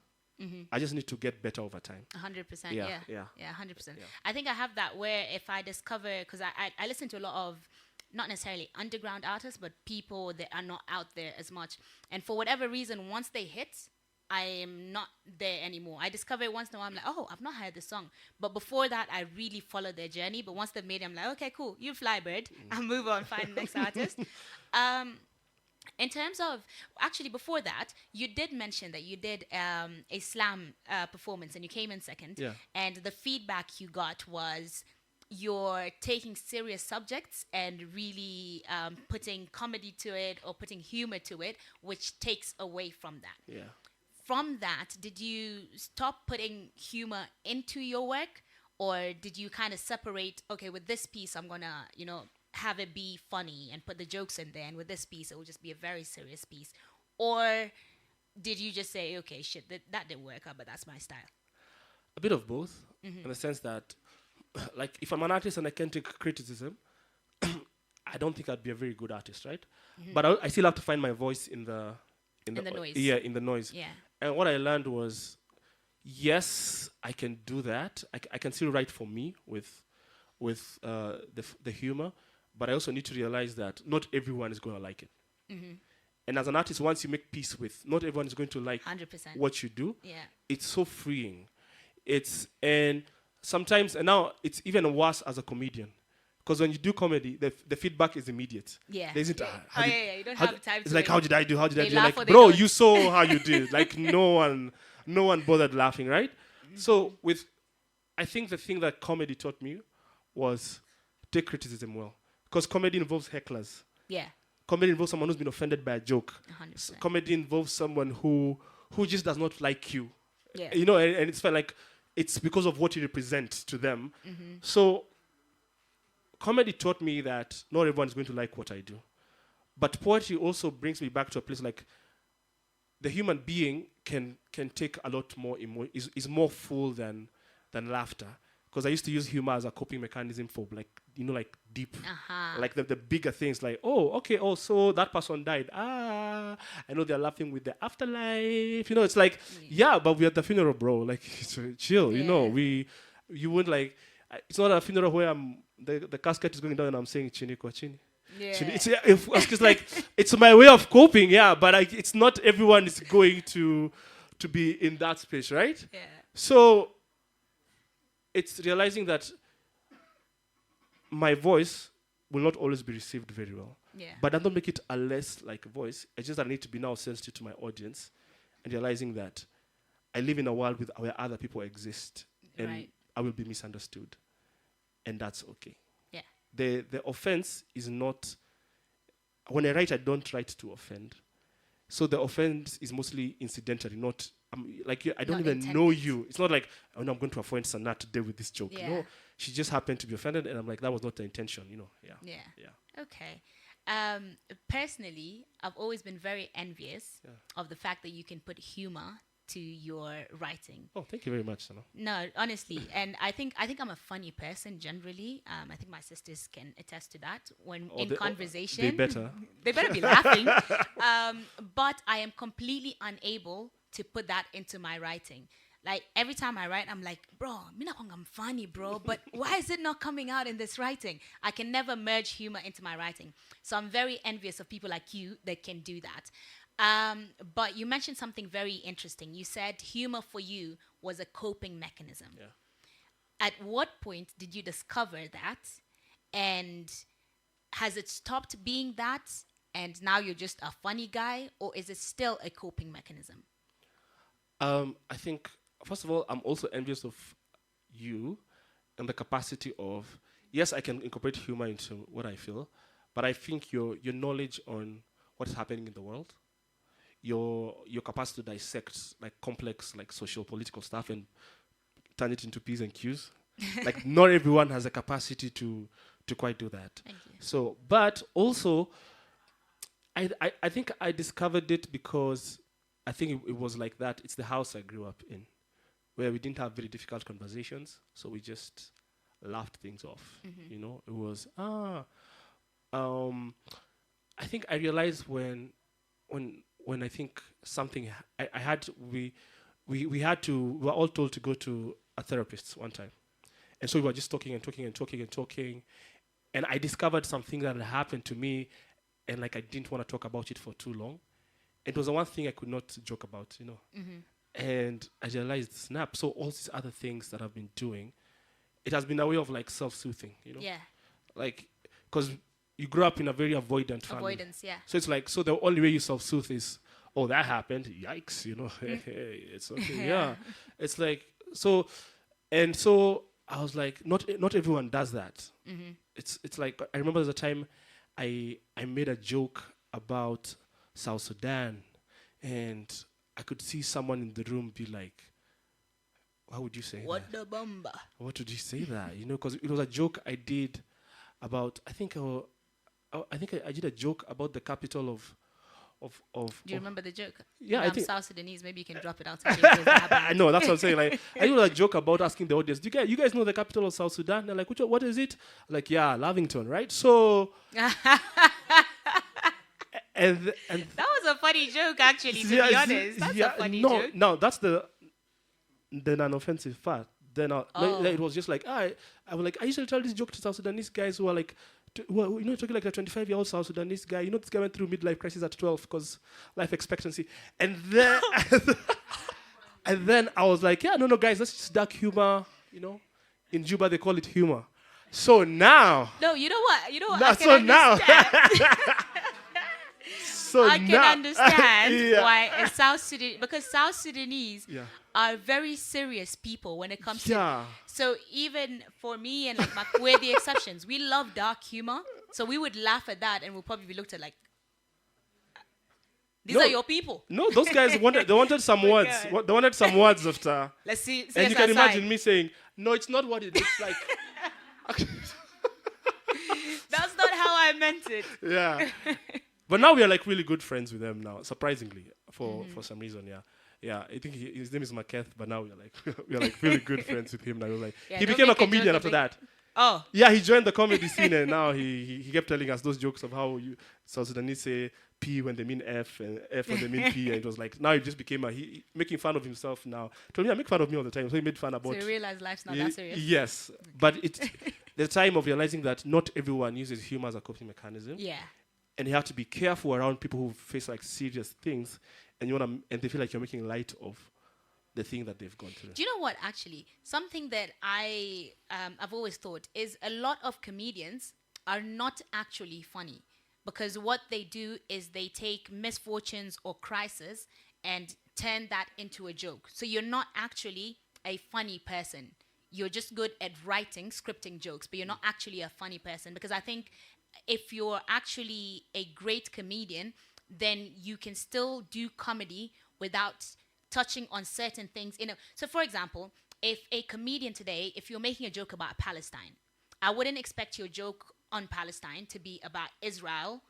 Speaker 2: I just need to get better over time.
Speaker 1: 100%.
Speaker 2: Yeah,
Speaker 1: Yeah.
Speaker 2: yeah.
Speaker 1: 100%.
Speaker 2: Yeah.
Speaker 1: I think I have that where if I discover, because I listen to a lot of, not necessarily underground artists, but people that are not out there as much. And for whatever reason, once they hit, I am not there anymore. I discover it once in a while. I'm like, oh, I've not heard this song. But before that, I really follow their journey. But once they've made it, I'm like, okay, cool. You fly, bird. I'll move on, find the next artist. In terms of, actually, before that, you did mention that you did a slam performance and you came in second.
Speaker 2: Yeah.
Speaker 1: And the feedback you got was you're taking serious subjects and really putting comedy to it or putting humor to it, which takes away from that.
Speaker 2: Yeah.
Speaker 1: From that, did you stop putting humor into your work, or did you kind of separate, okay, with this piece I'm gonna have it be funny and put the jokes in there, and with this piece it will just be a very serious piece? Or did you just say, okay, shit, that didn't work out, but that's my style?
Speaker 2: A bit of both, in the sense that, like, if I'm an artist and I can take criticism, I don't think I'd be a very good artist, right? But I still have to find my voice in the
Speaker 1: noise.
Speaker 2: Yeah, in the noise.
Speaker 1: Yeah.
Speaker 2: And what I learned was, yes, I can do that. I can still write for me with the humor, but I also need to realize that not everyone is going to like it. And as an artist, once you make peace with, not everyone is going to like
Speaker 1: 100%.
Speaker 2: what you do.
Speaker 1: Yeah.
Speaker 2: It's so freeing. And sometimes, and now it's even worse as a comedian, because when you do comedy, the feedback is immediate.
Speaker 1: Yeah.
Speaker 2: There isn't.
Speaker 1: You don't have time to.
Speaker 2: It's like, how did I do? How did I
Speaker 1: They
Speaker 2: do?
Speaker 1: laugh or
Speaker 2: Like,
Speaker 1: they
Speaker 2: bro,
Speaker 1: don't.
Speaker 2: you saw how you did. Like, no one bothered laughing, right? So I think the thing that comedy taught me was take criticism well, because comedy involves hecklers.
Speaker 1: Yeah.
Speaker 2: Comedy involves someone who's been offended by a joke.
Speaker 1: 100%.
Speaker 2: Comedy involves someone who just does not like you.
Speaker 1: Yeah.
Speaker 2: You know, and it's felt like it's because of what you represent to them. So comedy taught me that not everyone is going to like what I do. But poetry also brings me back to a place like the human being can take a lot more is more full than laughter. Because I used to use humor as a coping mechanism for, like, you know, like deep, like the bigger things, like, oh, okay, oh, so that person died. I know they're laughing with the afterlife. You know, it's like, yeah, but we're at the funeral, bro. Like, chill, you know. You wouldn't, like, it's not a funeral where the casket is going down and I'm saying chini kwa chini.
Speaker 1: Yeah.
Speaker 2: It's like, it's my way of coping, yeah, but it's not everyone is going to be in that space, right?
Speaker 1: Yeah.
Speaker 2: So it's realizing that my voice will not always be received very well.
Speaker 1: Yeah.
Speaker 2: But that don't make it a less like a voice. It's just that I need to be now sensitive to my audience and realizing that I live in a world where other people exist and I will be misunderstood. And that's okay.
Speaker 1: Yeah.
Speaker 2: The offense is not, when I write, I don't write to offend. So the offense is mostly incidentally, not I don't even know you. It's not like, oh no, I'm going to offend Sanna today with this joke.
Speaker 1: Yeah.
Speaker 2: No, she just happened to be offended, and I'm like, that was not the intention. You know, yeah.
Speaker 1: Okay. Personally, I've always been very envious of the fact that you can put humor to your writing.
Speaker 2: Oh, thank you very much, Sanna.
Speaker 1: No, honestly, and I think I'm a funny person generally. I think my sisters can attest to that. When in conversation,
Speaker 2: they better
Speaker 1: be laughing. But I am completely unable to put that into my writing. Like, every time I write, I'm like, bro, I'm funny, bro, but why is it not coming out in this writing? I can never merge humor into my writing. So I'm very envious of people like you that can do that. But you mentioned something very interesting. You said humor for you was a coping mechanism.
Speaker 2: Yeah.
Speaker 1: At what point did you discover that? And has it stopped being that and now you're just a funny guy? Or is it still a coping mechanism?
Speaker 2: I think, first of all, I'm also envious of you and the capacity of, yes, I can incorporate humor into what I feel, but I think your knowledge on what is happening in the world, your capacity to dissect like complex like social political stuff and turn it into P's and Q's. Like, not everyone has the capacity to quite do that.
Speaker 1: Thank you.
Speaker 2: So, but also, I think I discovered it because I think it was like that. It's the house I grew up in, where we didn't have very difficult conversations, so we just laughed things off. You know, it was I think I realized when I think something I had we were all told to go to a therapist one time, and so we were just talking, and I discovered something that had happened to me, and like I didn't want to talk about it for too long. It was the one thing I could not joke about, you know. And I realized, snap. So all these other things that I've been doing, it has been a way of like self-soothing, you know.
Speaker 1: Yeah.
Speaker 2: Like, because you grew up in a very avoidant family.
Speaker 1: Avoidance, yeah.
Speaker 2: So it's like, so the only way you self-soothe is, oh, that happened. Yikes, you know. It's okay. Yeah. It's like, so, and so I was like, not everyone does that. It's like, I remember there's a time I made a joke about South Sudan, and I could see someone in the room be like, how would you say
Speaker 1: what
Speaker 2: that?
Speaker 1: the bumba?
Speaker 2: What would you say that? You know, because it was a joke I did about I did a joke about the capital of
Speaker 1: Do you remember the joke?
Speaker 2: Yeah, I
Speaker 1: I'm
Speaker 2: think
Speaker 1: South Sudanese. Maybe you can drop it out. I
Speaker 2: I know, that's what I'm saying. Like, I do a joke about asking the audience, do you guys know the capital of South Sudan? They're like, what is it? Like, yeah, Lavington, right? So, and
Speaker 1: That was a funny joke, actually. To be honest, that's a funny joke.
Speaker 2: No, that's the non-offensive part. Then it was just like, I was like, I usually tell this joke to South Sudanese guys who are like, talking like a 25-year-old South Sudanese guy. You know, this guy went through midlife crisis at 12 because life expectancy. And then, and then I was like, yeah, no, guys, that's just dark humor. You know, in Juba they call it humor. So now,
Speaker 1: No, you know what?
Speaker 2: now,
Speaker 1: I can understand. I can understand why a South Sudanese, because South Sudanese are very serious people when it comes to. So even for me and like we're the exceptions. We love dark humor, so we would laugh at that and we'll probably be looked at like, these are your people.
Speaker 2: No, those guys wanted some words. They wanted some words after.
Speaker 1: Let's see.
Speaker 2: And you can imagine me saying, no, it's not what it looks like.
Speaker 1: That's not how I meant it.
Speaker 2: Yeah. But now we are like really good friends with them now, surprisingly, for some reason, yeah. I think his name is Maketh, but now we are like really good friends with him now. Like, he became a comedian after that.
Speaker 1: Oh.
Speaker 2: Yeah, he joined the comedy scene, and now he kept telling us those jokes of how South Sudanese say P when they mean F and F when they mean P, and it was like, now he just became making fun of himself now. Told me, I make fun of me all the time, so he made fun about.
Speaker 1: So you realize life's not that serious.
Speaker 2: Yes, but it's the time of realizing that not everyone uses humor as a coping mechanism.
Speaker 1: Yeah.
Speaker 2: And you have to be careful around people who face like serious things, and and they feel like you're making light of the thing that they've gone through.
Speaker 1: Do you know what? Actually, something that I've always thought is a lot of comedians are not actually funny, because what they do is they take misfortunes or crisis and turn that into a joke. So you're not actually a funny person. You're just good at scripting jokes, but you're not actually a funny person, because I think if you're actually a great comedian, then you can still do comedy without touching on certain things. So for example, if a comedian today, if you're making a joke about Palestine, I wouldn't expect your joke on Palestine to be about Israel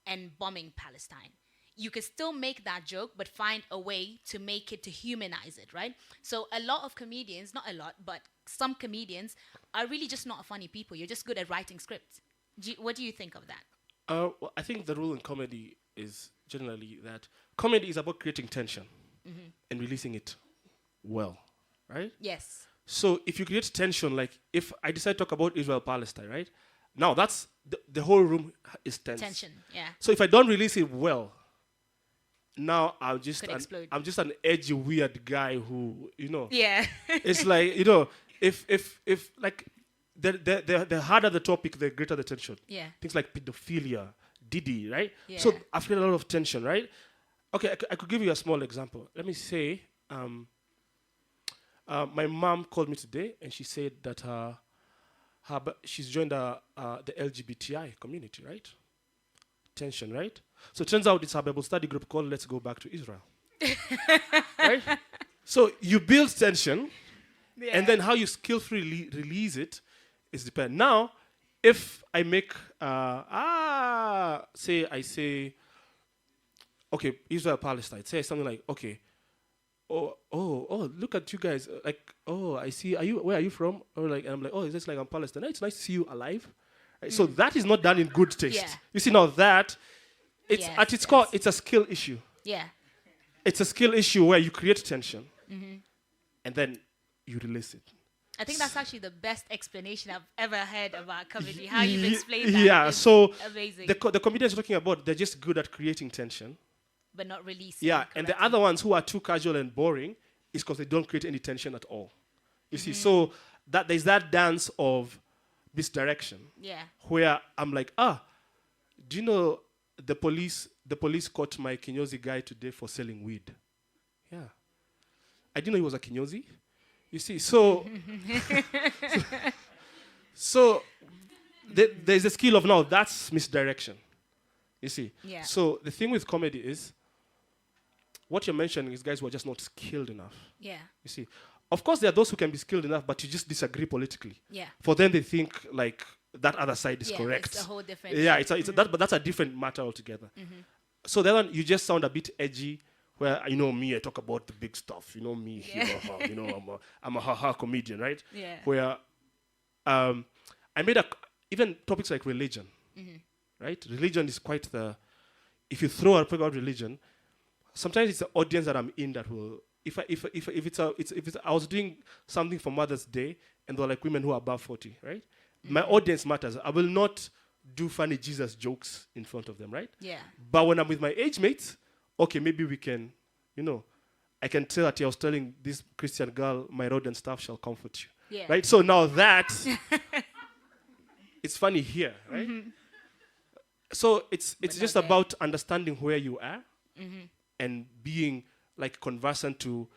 Speaker 1: and bombing Palestine. You could still make that joke, but find a way to make it, to humanize it, right? So a lot of comedians, not a lot, but some comedians are really just not funny people. You're just good at writing scripts. What do you think of that?
Speaker 2: Well, I think the rule in comedy is generally that comedy is about creating tension and releasing it well, right?
Speaker 1: Yes.
Speaker 2: So if you create tension, like if I decide to talk about Israel-Palestine, right? Now that's the whole room is tense.
Speaker 1: Tension, yeah.
Speaker 2: So if I don't release it well, now I'm just an edgy, weird guy who,
Speaker 1: Yeah.
Speaker 2: it's like, if like, the harder the topic, the greater the tension.
Speaker 1: Yeah.
Speaker 2: Things like pedophilia, Diddy, right?
Speaker 1: Yeah.
Speaker 2: So I feel a lot of tension, right? Okay, I could give you a small example. Let me say, my mom called me today and she said that she's joined the LGBTI community, right? Tension, right? So it turns out it's a Bible study group called Let's Go Back to Israel. Right? So you build tension, and then how you skillfully release it is depend. Now, if I make, okay, Israel, Palestine, say something like, okay, oh, look at you guys, like, oh, I see, where are you from? Or like, and I'm like, oh, is this like I'm Palestine? It's nice to see you alive. Right? So that is not done in good taste.
Speaker 1: Yeah.
Speaker 2: You see, now that, at its core, it's a skill issue.
Speaker 1: Yeah.
Speaker 2: It's a skill issue where you create tension, and then you release it.
Speaker 1: I think that's actually the best explanation I've ever heard about comedy. How you've explained that.
Speaker 2: Yeah, so
Speaker 1: amazing.
Speaker 2: the comedians you're talking about, they're just good at creating tension.
Speaker 1: But not releasing.
Speaker 2: Yeah, and the other ones who are too casual and boring is because they don't create any tension at all. You see, so that there's that dance of misdirection. Yeah. Where I'm like, do you know the police caught my kinyozi guy today for selling weed? Yeah. I didn't know he was a kinyozi. You see, so there's a skill of now, that's misdirection. You see? Yeah. So the thing with comedy is, what you're mentioning is guys who are just not skilled enough. Yeah. You see? Of course, there are those who can be skilled enough, but you just disagree politically. Yeah. For them, they think like that other side is
Speaker 1: Yeah,
Speaker 2: correct.
Speaker 1: it's a whole different.
Speaker 2: Yeah, but that's a different matter altogether. So the other one, you just sound a bit edgy. Where me, I talk about the big stuff. Me,
Speaker 1: Yeah.
Speaker 2: I'm a ha-ha comedian, right?
Speaker 1: Yeah.
Speaker 2: Where I made even topics like religion, right? Religion is quite the. If you throw a topic about religion, sometimes it's the audience that I'm in that will. If I was doing something for Mother's Day and they're like women who are above 40, right? My audience matters. I will not do funny Jesus jokes in front of them, right?
Speaker 1: Yeah.
Speaker 2: But when I'm with my age mates, okay, maybe we can, I can tell that I was telling this Christian girl, my rod and staff shall comfort you.
Speaker 1: Yeah.
Speaker 2: Right? So now that, it's funny here, right? So it's just
Speaker 1: there.
Speaker 2: about understanding where you are and being like conversant to,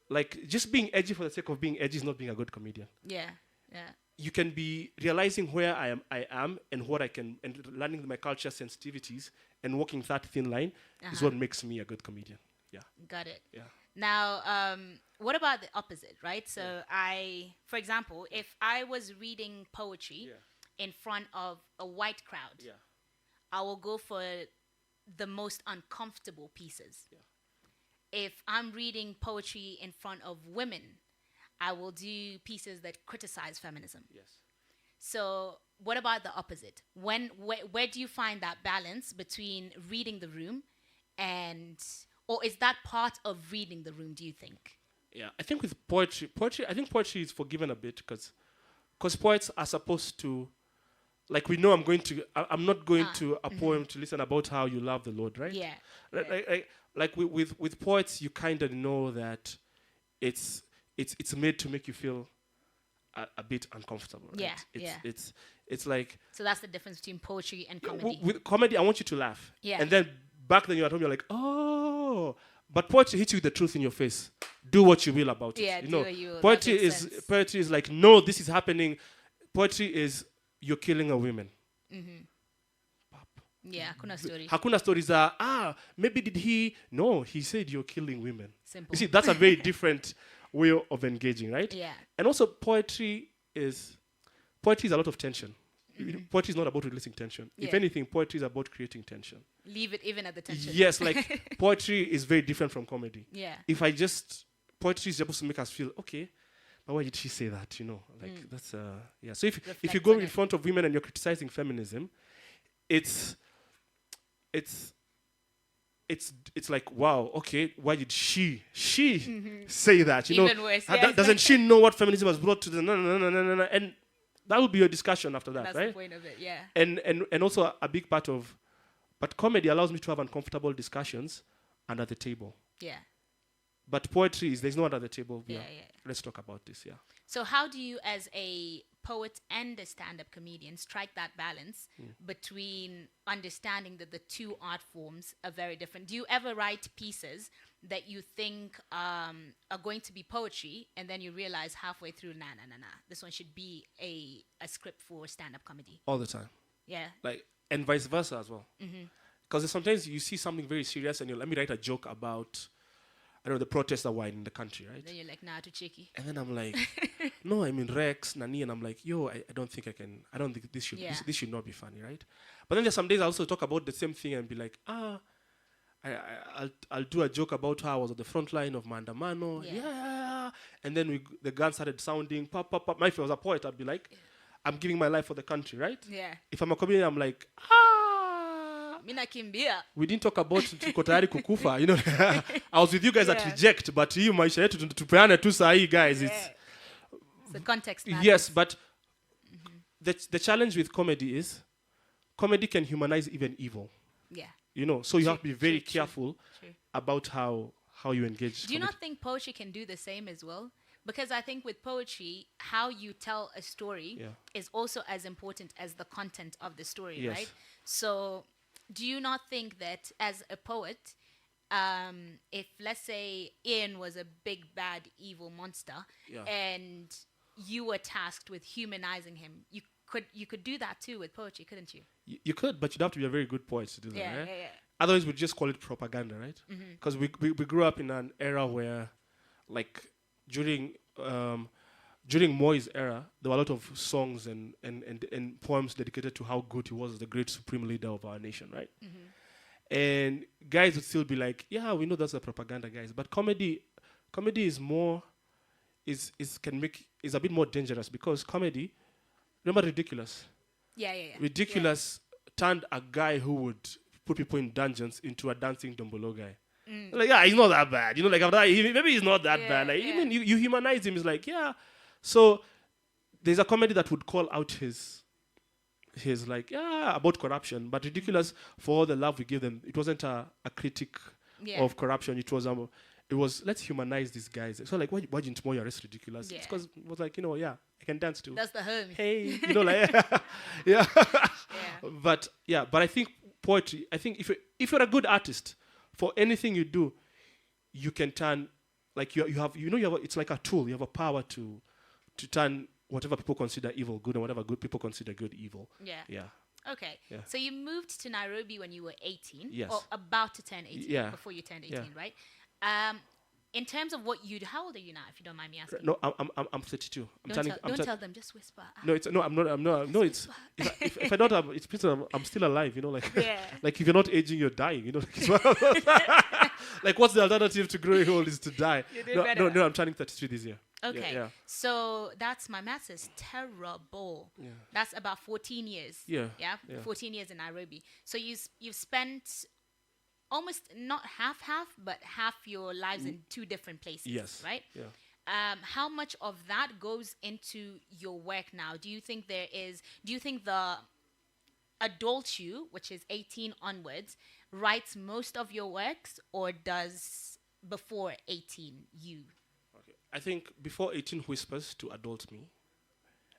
Speaker 2: like just being edgy for the sake of being edgy is not being a good comedian.
Speaker 1: Yeah. Yeah.
Speaker 2: You can be realizing where I am and what I can, and learning my culture sensitivities and walking that thin line is what makes me a good comedian. Yeah.
Speaker 1: Got it.
Speaker 2: Yeah.
Speaker 1: Now, what about the opposite, right? So for example, if I was reading poetry in front of a white crowd, I will go for the most uncomfortable pieces.
Speaker 2: Yeah.
Speaker 1: If I'm reading poetry in front of women, I will do pieces that criticize feminism.
Speaker 2: Yes.
Speaker 1: So what about the opposite? Where do you find that balance between reading the room or is that part of reading the room, do you think?
Speaker 2: Yeah, I think with poetry, I think poetry is forgiven a bit because poets are supposed to, like we know I'm not going to a poem to listen about how you love the Lord, right?
Speaker 1: Yeah.
Speaker 2: Like with poets, you kind of know that it's made to make you feel a bit uncomfortable. Right?
Speaker 1: Yeah.
Speaker 2: It's like.
Speaker 1: So that's the difference between poetry and comedy.
Speaker 2: With comedy, I want you to laugh.
Speaker 1: Yeah.
Speaker 2: And then back then you're at home, you're like, oh. But poetry hits you with the truth in your face. Do what you will about it.
Speaker 1: Yeah, do what you will.
Speaker 2: Poetry is like, no, this is happening. Poetry is you're killing a woman.
Speaker 1: Yeah, hakuna story.
Speaker 2: Hakuna stories are, maybe did he? No, he said you're killing women.
Speaker 1: Simple.
Speaker 2: You see, that's a very different way of engaging, right?
Speaker 1: Yeah.
Speaker 2: And also poetry is a lot of tension. Poetry is not about releasing tension.
Speaker 1: Yeah.
Speaker 2: If anything, poetry is about creating tension.
Speaker 1: Leave it even at the tension.
Speaker 2: Yes, like poetry is very different from comedy.
Speaker 1: Yeah.
Speaker 2: Poetry is supposed to make us feel, okay, but why did she say that? Like that's, yeah. So if you go in front of women and you're criticizing feminism, it's like, wow, okay, why did she say that?
Speaker 1: Even worse, yes.
Speaker 2: Doesn't she know what feminism has brought to the no, and that will be your discussion after that,
Speaker 1: That's
Speaker 2: right?
Speaker 1: the point of it, yeah.
Speaker 2: And also a big part of, but comedy allows me to have uncomfortable discussions under the table.
Speaker 1: Yeah.
Speaker 2: But poetry is, there's no one at the table.
Speaker 1: Yeah.
Speaker 2: Let's talk about this, yeah.
Speaker 1: So how do you, as a poet and a stand-up comedian, strike that balance between understanding that the two art forms are very different? Do you ever write pieces that you think are going to be poetry, and then you realize halfway through, nah, this one should be a script for stand-up comedy?
Speaker 2: All the time.
Speaker 1: Yeah.
Speaker 2: Like, and vice versa as well. Because sometimes you see something very serious and let me write a joke about, I don't know, the protests that were in the country, right?
Speaker 1: Then you're like, nah, too cheeky.
Speaker 2: And then I'm like, no, I mean Rex, Nani, and I'm like, yo, I don't think I can. I don't think this should not be funny, right? But then there's some days I also talk about the same thing and be like, I'll do a joke about how I was at the front line of Mandamano, and then the gun started sounding, pop, pop, pop. If I was a poet, I'd be like, I'm giving my life for the country, right?
Speaker 1: Yeah.
Speaker 2: If I'm a comedian, I'm like,
Speaker 1: Mina kimbia.
Speaker 2: We didn't talk about tuko tayari kukufa, I was with you guys at Reject, but hii maisha yetu tupeane tu saa hii, guys. It's
Speaker 1: the context matters.
Speaker 2: Yes, but the challenge with comedy is comedy can humanize even evil.
Speaker 1: Yeah.
Speaker 2: So you have to be very careful about how you engage.
Speaker 1: Do you not think poetry can do the same as well? Because I think with poetry, how you tell a story is also as important as the content of the story, right? So do you not think that as a poet, if, let's say, Ian was a big, bad, evil monster, and you were tasked with humanizing him, you could do that too with poetry, couldn't you?
Speaker 2: You could, but you'd have to be a very good poet to do that, right?
Speaker 1: Yeah.
Speaker 2: Otherwise, we'd just call it propaganda, right? Because we grew up in an era where, like, during during Moi's era, there were a lot of songs and poems dedicated to how good he was as the great supreme leader of our nation, right? And guys would still be like, yeah, we know that's a propaganda, guys. But comedy is more, is a bit more dangerous because comedy, remember Ridiculous?
Speaker 1: Yeah.
Speaker 2: Ridiculous turned a guy who would put people in dungeons into a dancing Dombolo guy. Like, yeah, he's not that bad. You know, like, maybe he's not that bad. Like, even you humanize him, he's like, yeah. So there's a comedy that would call out his like, yeah, about corruption, but Ridiculous, for all the love we give them, it wasn't a critic of corruption. It was let's humanize these guys. So like, why didn't Moy arrest Ridiculous? It's because it was like, I can dance too.
Speaker 1: That's the homie.
Speaker 2: Hey, like, yeah. But I think poetry, I think if you're a good artist, for anything you do, you can turn, like, you have it's like a tool. You have a power to turn whatever people consider evil good and whatever good people consider good evil. Yeah.
Speaker 1: Okay. Yeah. So you moved to Nairobi when you were 18.
Speaker 2: Yes.
Speaker 1: Or about to turn 18.
Speaker 2: Yeah.
Speaker 1: Before you turned 18, right? In terms of what how old are you now, if you don't mind me asking?
Speaker 2: No, I'm 32.
Speaker 1: Don't tell them. Just whisper.
Speaker 2: No, I'm not. No, it's if I don't have, it's because I'm still alive. Like like if you're not aging, you're dying. Like what's the alternative to growing old is to die. No, I'm turning 33 this year.
Speaker 1: Okay.
Speaker 2: Yeah.
Speaker 1: So that's my maths is terrible.
Speaker 2: Yeah.
Speaker 1: That's about 14 years.
Speaker 2: Yeah.
Speaker 1: 14 years in Nairobi. So you've spent almost not half, but half your lives in two different places.
Speaker 2: Yes.
Speaker 1: Right?
Speaker 2: Yeah.
Speaker 1: How much of that goes into your work now? Do you think the adult you, which is 18 onwards, writes most of your works, or does before 18 you?
Speaker 2: Okay. I think before 18 whispers to adult me,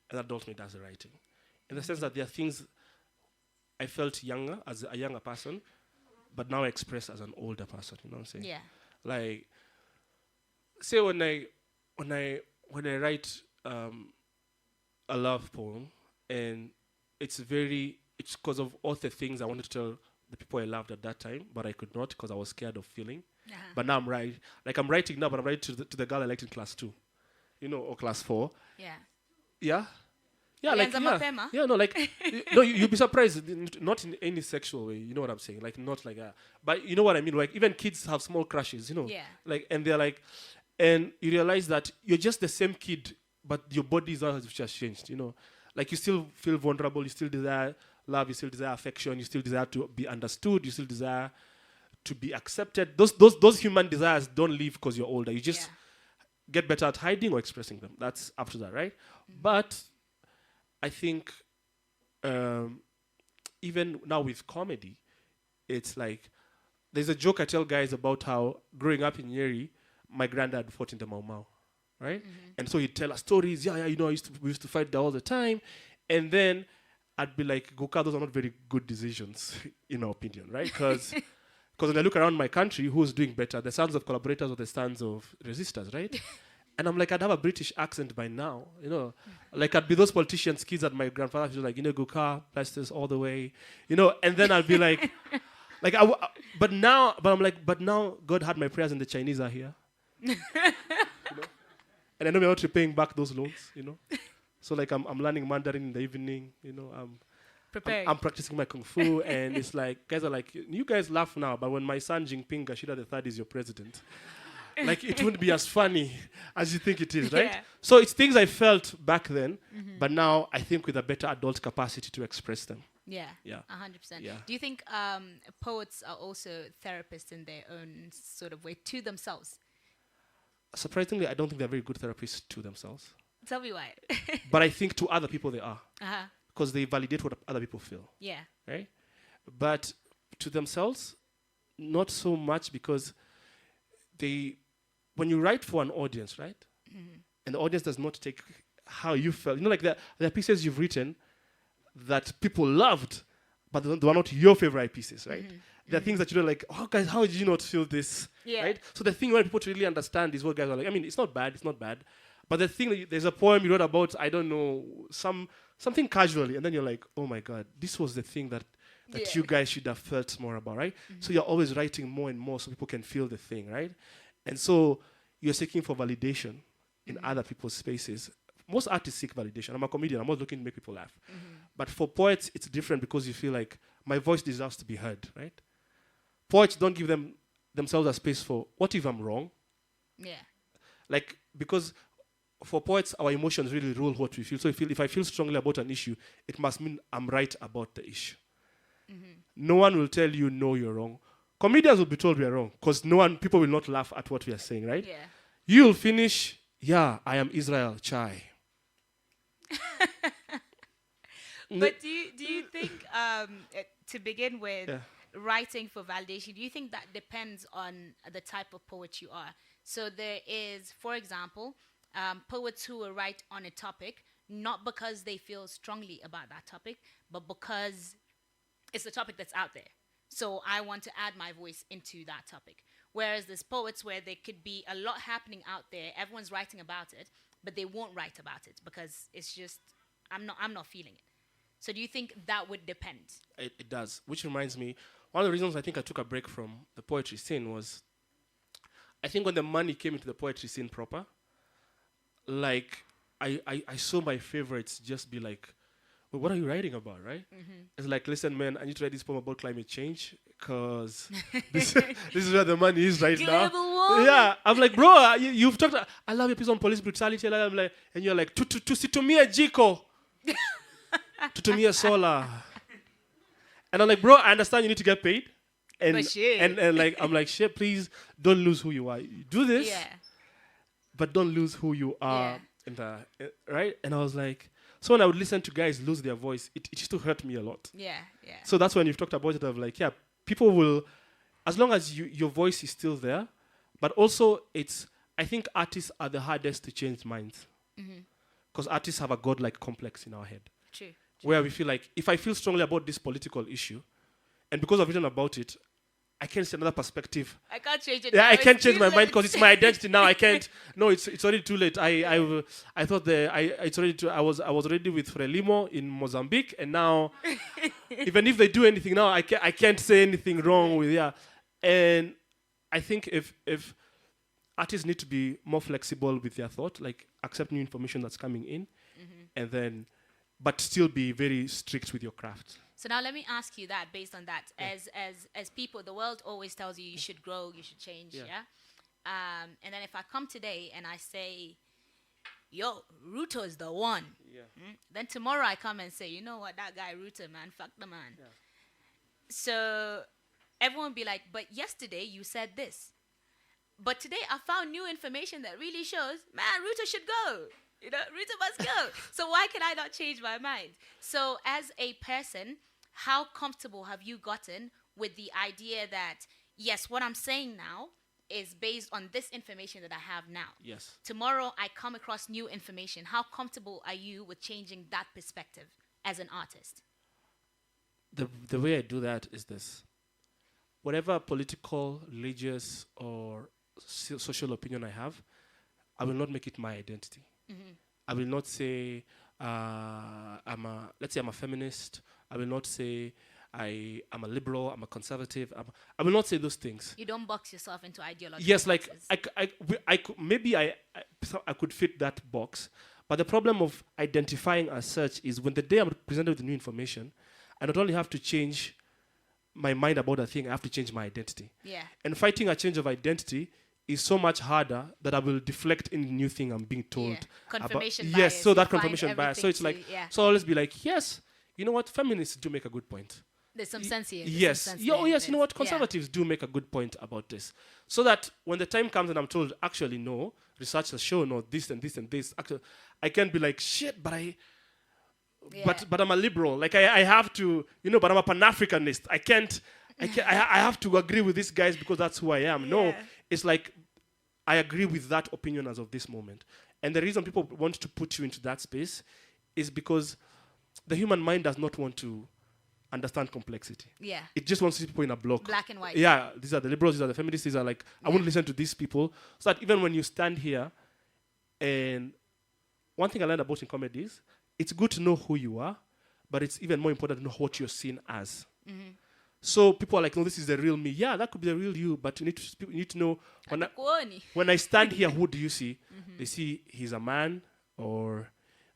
Speaker 2: and adult me does the writing. In the sense that there are things I felt younger as a younger person, but now I express as an older person. You know what I'm saying?
Speaker 1: Yeah.
Speaker 2: Like, say when I write a love poem, and it's because of all the things I wanted to tell the people I loved at that time, but I could not because I was scared of feeling. But now I'm writing now, but I'm writing to the girl I liked in class 2, or class 4.
Speaker 1: Yeah.
Speaker 2: Yeah. Yeah, like,
Speaker 1: mapema?
Speaker 2: no, like, no, you'll be surprised, not in any sexual way, you know what I'm saying, like, not like that, but you know what I mean, like, even kids have small crushes, like, and they're like, and you realize that you're just the same kid, but your body is not has just changed, like, you still feel vulnerable, you still desire love, you still desire affection, you still desire to be understood, you still desire to be accepted. Those human desires don't leave because you're older, you just get better at hiding or expressing them. That's up to that, right? But I think even now with comedy, it's like, there's a joke I tell guys about how growing up in Nyeri, my granddad fought in the Mau Mau, right? And so he'd tell us stories, we used to fight there all the time. And then I'd be like, Goka, those are not very good decisions, in our opinion, right? Because when I look around my country, who's doing better, the sons of collaborators or the sons of resistors, right? And I'm like, I'd have a British accent by now, Like, I'd be those politicians' kids at my grandfather's, like, Guka, Plasters all the way, And then I'd be like, but now God had my prayers and the Chinese are here. And I know we're not repaying back those loans, So, like, I'm learning Mandarin in the evening, I'm practicing my Kung Fu, and it's like, guys are like, you guys laugh now, but when my son Jinping Ngachira the third is your president, like, it wouldn't be as funny as you think it is, right? So it's things I felt back then, but now I think with a better adult capacity to express them.
Speaker 1: Yeah. 100%.
Speaker 2: Yeah.
Speaker 1: Do you think poets are also therapists in their own sort of way to themselves?
Speaker 2: Surprisingly, I don't think they're very good therapists to themselves.
Speaker 1: Tell me why.
Speaker 2: But I think to other people they are. Because they validate what other people feel.
Speaker 1: Yeah.
Speaker 2: Right? But to themselves, not so much, because when you write for an audience, right? And the audience does not take how you felt. Like there are pieces you've written that people loved, but they were not your favorite pieces, right? There are things that you're like, oh, guys, how did you not feel this? Right? So the thing you want people to really understand is what guys are like. I mean, it's not bad. But the thing, there's a poem you wrote about, I don't know, something casually, and then you're like, oh my God, this was the thing that you guys should have felt more about, right? So you're always writing more and more so people can feel the thing, right? And so you're seeking for validation in other people's spaces most artists seek validation. I'm a comedian. I'm not looking to make people laugh. But for poets, it's different because you feel like my voice deserves to be heard, right? Poets don't give themselves a space for, what if I'm wrong?
Speaker 1: Yeah.
Speaker 2: Like, because for poets, our emotions really rule what we feel. So if I feel strongly about an issue, it must mean I'm right about the issue. No one will tell you, no, you're wrong. Comedians will be told we are wrong because people will not laugh at what we are saying, right?
Speaker 1: Yeah.
Speaker 2: You'll finish, yeah, I am Israel, chai.
Speaker 1: But do you think, to begin with, writing for validation, do you think that depends on the type of poet you are? So there is, for example, poets who will write on a topic, not because they feel strongly about that topic, but because it's the topic that's out there. So I want to add my voice into that topic. Whereas there's poets where there could be a lot happening out there, everyone's writing about it, but they won't write about it because it's just, I'm not feeling it. So do you think that would depend?
Speaker 2: It does, which reminds me, one of the reasons I think I took a break from the poetry scene was, I think when the money came into the poetry scene proper, like, I saw my favorites just be like, well, what are you writing about, right? It's like, listen, man, I need to write this poem about climate change because this is where the money is right now. Yeah, I'm like, bro, you've talked. I love your piece on police brutality. I'm like, and you're like, tutumia jiko, tutumia solar, and I'm like, bro, I understand you need to get paid, and like, I'm like, shit, please don't lose who you are. You do this, but don't lose who you are in the right. And I was like. So when I would listen to guys lose their voice, it used to hurt me a lot.
Speaker 1: Yeah.
Speaker 2: So that's when you've talked about it of like, yeah, people will, as long as your voice is still there, but also I think artists are the hardest to change minds. Because artists have a godlike complex in our head.
Speaker 1: True.
Speaker 2: Where we feel like, if I feel strongly about this political issue, and because I've written about it, I can't see another perspective.
Speaker 1: I can't change it.
Speaker 2: Yeah, I can't change my mind because it's my identity now. I can't. No, it's already too late. I thought it's already. I was already with Frelimo in Mozambique, and now even if they do anything now, I can't say anything wrong with And I think if artists need to be more flexible with their thought, like accept new information that's coming in, and then, but still be very strict with your craft.
Speaker 1: So now let me ask you that based on that. As people, the world always tells you should grow, you should change, and then if I come today and I say, yo, Ruto is the one, then tomorrow I come and say, you know what, that guy Ruto, man, fuck the man. Yeah. So everyone will be like, but yesterday you said this. But today I found new information that really shows, man, Ruto should go. You know, Ruto must go. So why can I not change my mind? So as a person, how comfortable have you gotten with the idea that, yes, what I'm saying now is based on this information that I have now?
Speaker 2: Yes.
Speaker 1: Tomorrow I come across new information. How comfortable are you with changing that perspective as an artist?
Speaker 2: The way I do that is this. Whatever political, religious, or social opinion I have, I will not make it my identity. I will not say let's say I'm a feminist. I will not say I'm a liberal, I'm a conservative. I will not say those things.
Speaker 1: You don't box yourself into ideology.
Speaker 2: Yes, like I could, maybe I could fit that box. But the problem of identifying as such is when the day I'm presented with new information, I not only have to change my mind about a thing, I have to change my identity.
Speaker 1: Yeah.
Speaker 2: And fighting a change of identity is so much harder that I will deflect any new thing I'm being told.
Speaker 1: Yeah. Confirmation
Speaker 2: about.
Speaker 1: bias.
Speaker 2: Yes, so that confirmation bias. So it's like, so I'll always be like, yes, you know what, feminists do make a good point.
Speaker 1: There's some sense here.
Speaker 2: Yes. Yes, you know what, conservatives do make a good point about this. So that when the time comes and I'm told, actually, no, research has shown, no, this and this and this, actually, I can't be like, shit, but I'm a liberal. Like, I have to, but I'm a Pan-Africanist. I have to agree with these guys because that's who I am. No, it's like, I agree with that opinion as of this moment. And the reason people want to put you into that space is because the human mind does not want to understand complexity. Yeah. It just wants to see people in a block.
Speaker 1: Black and white.
Speaker 2: Yeah, these are the liberals, these are the feminists, these are like, I won't listen to these people. So that even when you stand here, and one thing I learned about in comedy is, it's good to know who you are, but it's even more important to know what you're seen as. Mm-hmm. So people are like, no, this is the real me. Yeah, that could be the real you, but you need to know, when I stand here, who do you see? Mm-hmm. They see he's a man, or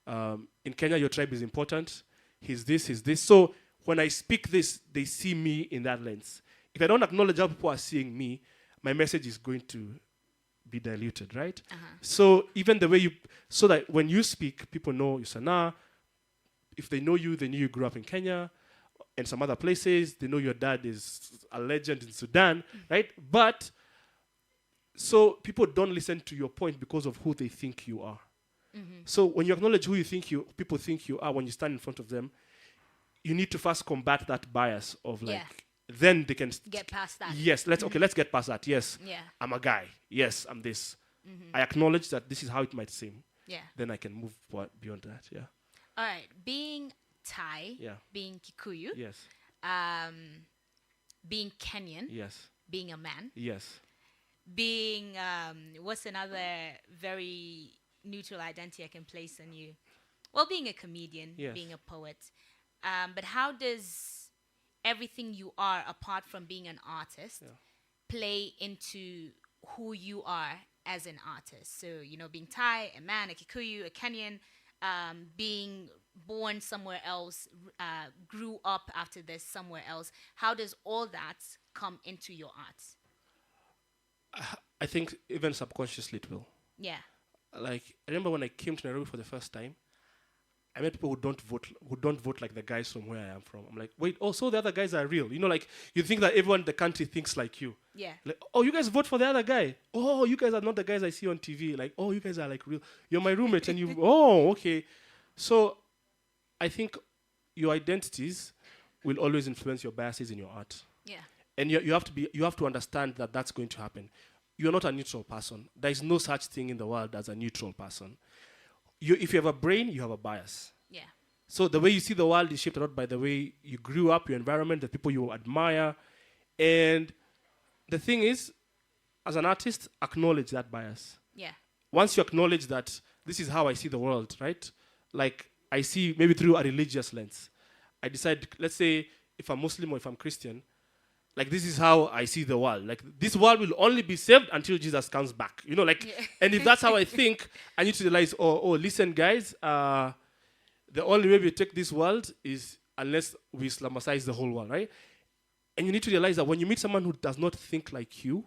Speaker 2: In Kenya, your tribe is important. He's this, he's this. So when I speak this, they see me in that lens. If I don't acknowledge how people are seeing me, my message is going to be diluted, right? So even the way you, so that when you speak, people know you're Sanna. If they know you, they knew you grew up in Kenya and some other places. They know your dad is a legend in Sudan, right? But so people don't listen to your point because of who they think you are. So when you acknowledge who people think you are, when you stand in front of them, you need to first combat that bias of like, then they can
Speaker 1: get past that.
Speaker 2: Yes, let's get past that. Yes, I'm a guy. Yes, I'm this. I acknowledge that this is how it might seem.
Speaker 1: Yeah.
Speaker 2: Then I can move beyond that. Yeah.
Speaker 1: All right. Being Thai.
Speaker 2: Yeah.
Speaker 1: Being Kikuyu.
Speaker 2: Yes.
Speaker 1: Being Kenyan.
Speaker 2: Yes.
Speaker 1: Being a man.
Speaker 2: Yes.
Speaker 1: Being what's another very neutral identity I can place on you? Well, being a comedian.
Speaker 2: Yes.
Speaker 1: Being a poet. But how does everything you are, apart from being an artist, play into who you are as an artist? So, being Thai, a man, a Kikuyu, a Kenyan, being born somewhere else, grew up after this somewhere else. How does all that come into your art?
Speaker 2: I think even subconsciously it will.
Speaker 1: Yeah.
Speaker 2: Like, I remember when I came to Nairobi for the first time, I met people who don't vote like the guys from where I am from. I'm like, wait, so the other guys are real. Like, you think that everyone in the country thinks like you.
Speaker 1: Yeah.
Speaker 2: Like, oh, you guys vote for the other guy. Oh, you guys are not the guys I see on TV. Like, oh, you guys are like real. You're my roommate and you, oh, okay. So I think your identities will always influence your biases in your art.
Speaker 1: Yeah.
Speaker 2: And you have to understand that that's going to happen. You're not a neutral person. There is no such thing in the world as a neutral person. If you have a brain, you have a bias.
Speaker 1: Yeah.
Speaker 2: So the way you see the world is shaped a lot by the way you grew up, your environment, the people you admire. And the thing is, as an artist, acknowledge that bias.
Speaker 1: Yeah.
Speaker 2: Once you acknowledge that this is how I see the world, right? Like, I see maybe through a religious lens. I decide, let's say, if I'm Muslim or if I'm Christian, like, this is how I see the world. Like, this world will only be saved until Jesus comes back. And if that's how I think, I need to realize, listen, guys, the only way we take this world is unless we Islamicize the whole world, right? And you need to realize that when you meet someone who does not think like you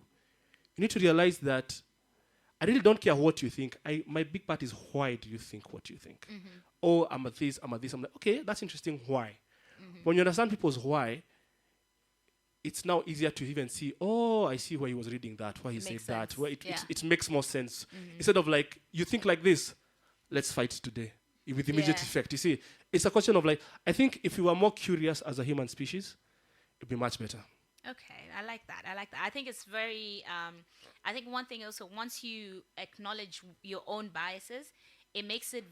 Speaker 2: need to realize that I really don't care what you think. My big part is, why do you think what you think? Oh, I'm a this. I'm like, okay, that's interesting. Why? When you understand people's why, it's now easier to even see, I see why he was reading that, why he said that, why it makes more sense. Instead of like, you think like this, let's fight today with immediate effect. You see, it's a question of like, I think if we were more curious as a human species, it'd be much better.
Speaker 1: Okay, I like that. I think it's very, I think one thing also, once you acknowledge your own biases, it makes it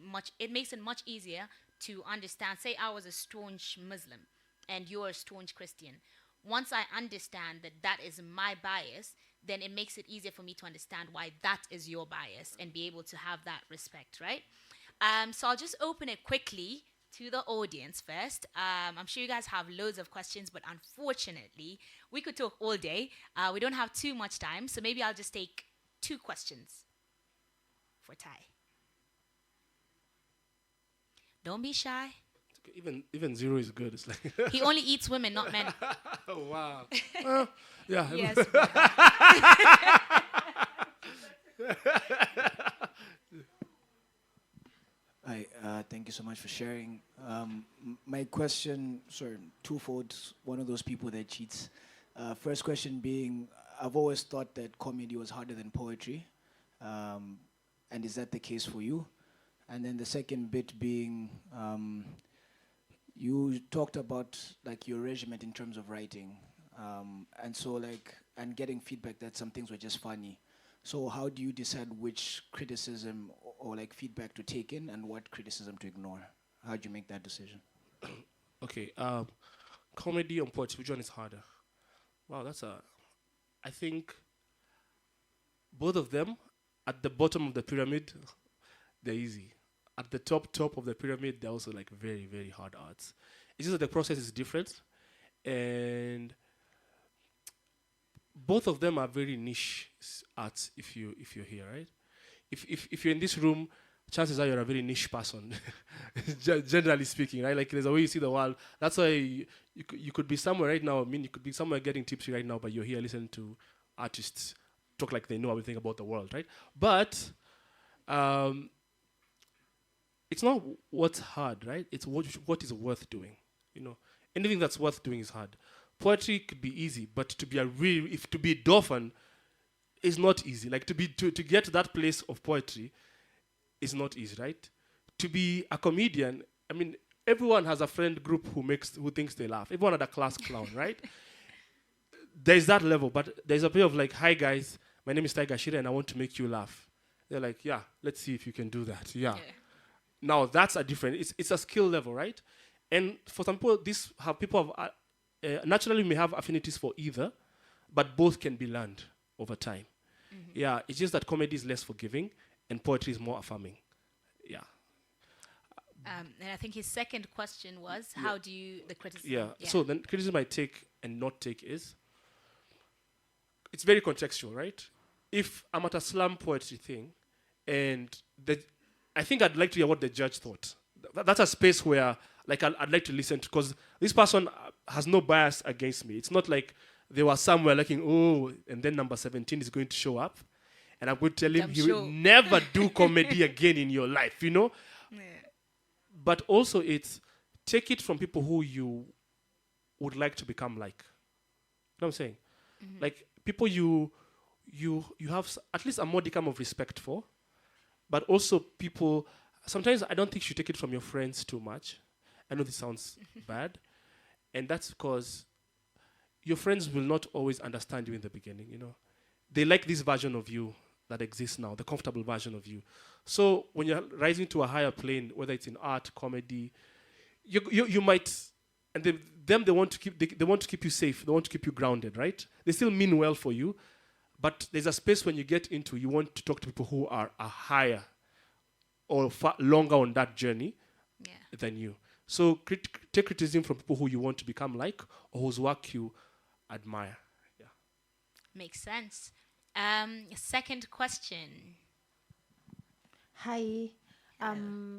Speaker 1: much easier to understand. Say I was a staunch Muslim and you're a staunch Christian. Once I understand that is my bias, then it makes it easier for me to understand why that is your bias and be able to have that respect, right? So I'll just open it quickly to the audience first. I'm sure you guys have loads of questions, but unfortunately, we could talk all day. We don't have too much time, so maybe I'll just take 2 questions for Ty. Don't be shy.
Speaker 2: Even 0 is good. It's like
Speaker 1: he only eats women, not men.
Speaker 2: Oh, wow. Yeah.
Speaker 1: Yes.
Speaker 3: Hi, thank you so much for sharing. My question, twofold. One of those people that cheats. First question being, I've always thought that comedy was harder than poetry. And is that the case for you? And then the second bit being, you talked about like your regiment in terms of writing, and getting feedback that some things were just funny. So how do you decide which criticism or like feedback to take in and what criticism to ignore? How do you make that decision?
Speaker 2: Okay, comedy and poetry, which one is harder? Wow, I think both of them at the bottom of the pyramid, they're easy. At the top of the pyramid, they're also like very, very hard arts. It's just that the process is different, and both of them are very niche arts. If you're here, right? If you're in this room, chances are you're a very niche person, generally speaking, right? Like there's a way you see the world. That's why you could be somewhere right now. I mean, you could be somewhere getting tipsy right now, but you're here listening to artists talk like they know everything about the world, right? But it's not what's hard, right? It's what is worth doing. You know, anything that's worth doing is hard. Poetry could be easy, but to be to be a dolphin is not easy. Like to get to that place of poetry is not easy, right? To be a comedian, I mean, everyone has a friend group who thinks they laugh. Everyone had a class clown, right? There's that level, but there's a bit of like, hi guys, my name is Ngachira and I want to make you laugh. They're like, yeah, let's see if you can do that. Yeah. Now that's a different. It's a skill level, right? And for some people, naturally may have affinities for either, but both can be learned over time. Mm-hmm. Yeah, it's just that comedy is less forgiving and poetry is more affirming. Yeah.
Speaker 1: And I think his second question was, how do you, the criticism?
Speaker 2: Yeah. So the criticism I take and not take is, it's very contextual, right? If I'm at a slam poetry thing, and I think I'd like to hear what the judge thought. That's a space where, like, I'd like to listen to, because this person has no bias against me. It's not like they were somewhere looking, and then number 17 is going to show up, and I'm going to tell him he will never do comedy again in your life, you know? Yeah. But also it's, take it from people who you would like to become like. You know what I'm saying? Mm-hmm. Like, people you have at least a modicum of respect for, but also people, sometimes I don't think you should take it from your friends too much. I know this sounds bad, and that's because your friends will not always understand you in the beginning, you know. They like this version of you that exists now, the comfortable version of you. So when you're rising to a higher plane, whether it's in art, comedy, you might, and they want to keep you safe, they want to keep you grounded, right? They still mean well for you, but there's a space when you get into, you want to talk to people who are a higher or far longer on that journey than you. So take criticism from people who you want to become like, or whose work you admire. Yeah.
Speaker 1: Makes sense. Second question.
Speaker 4: Hi.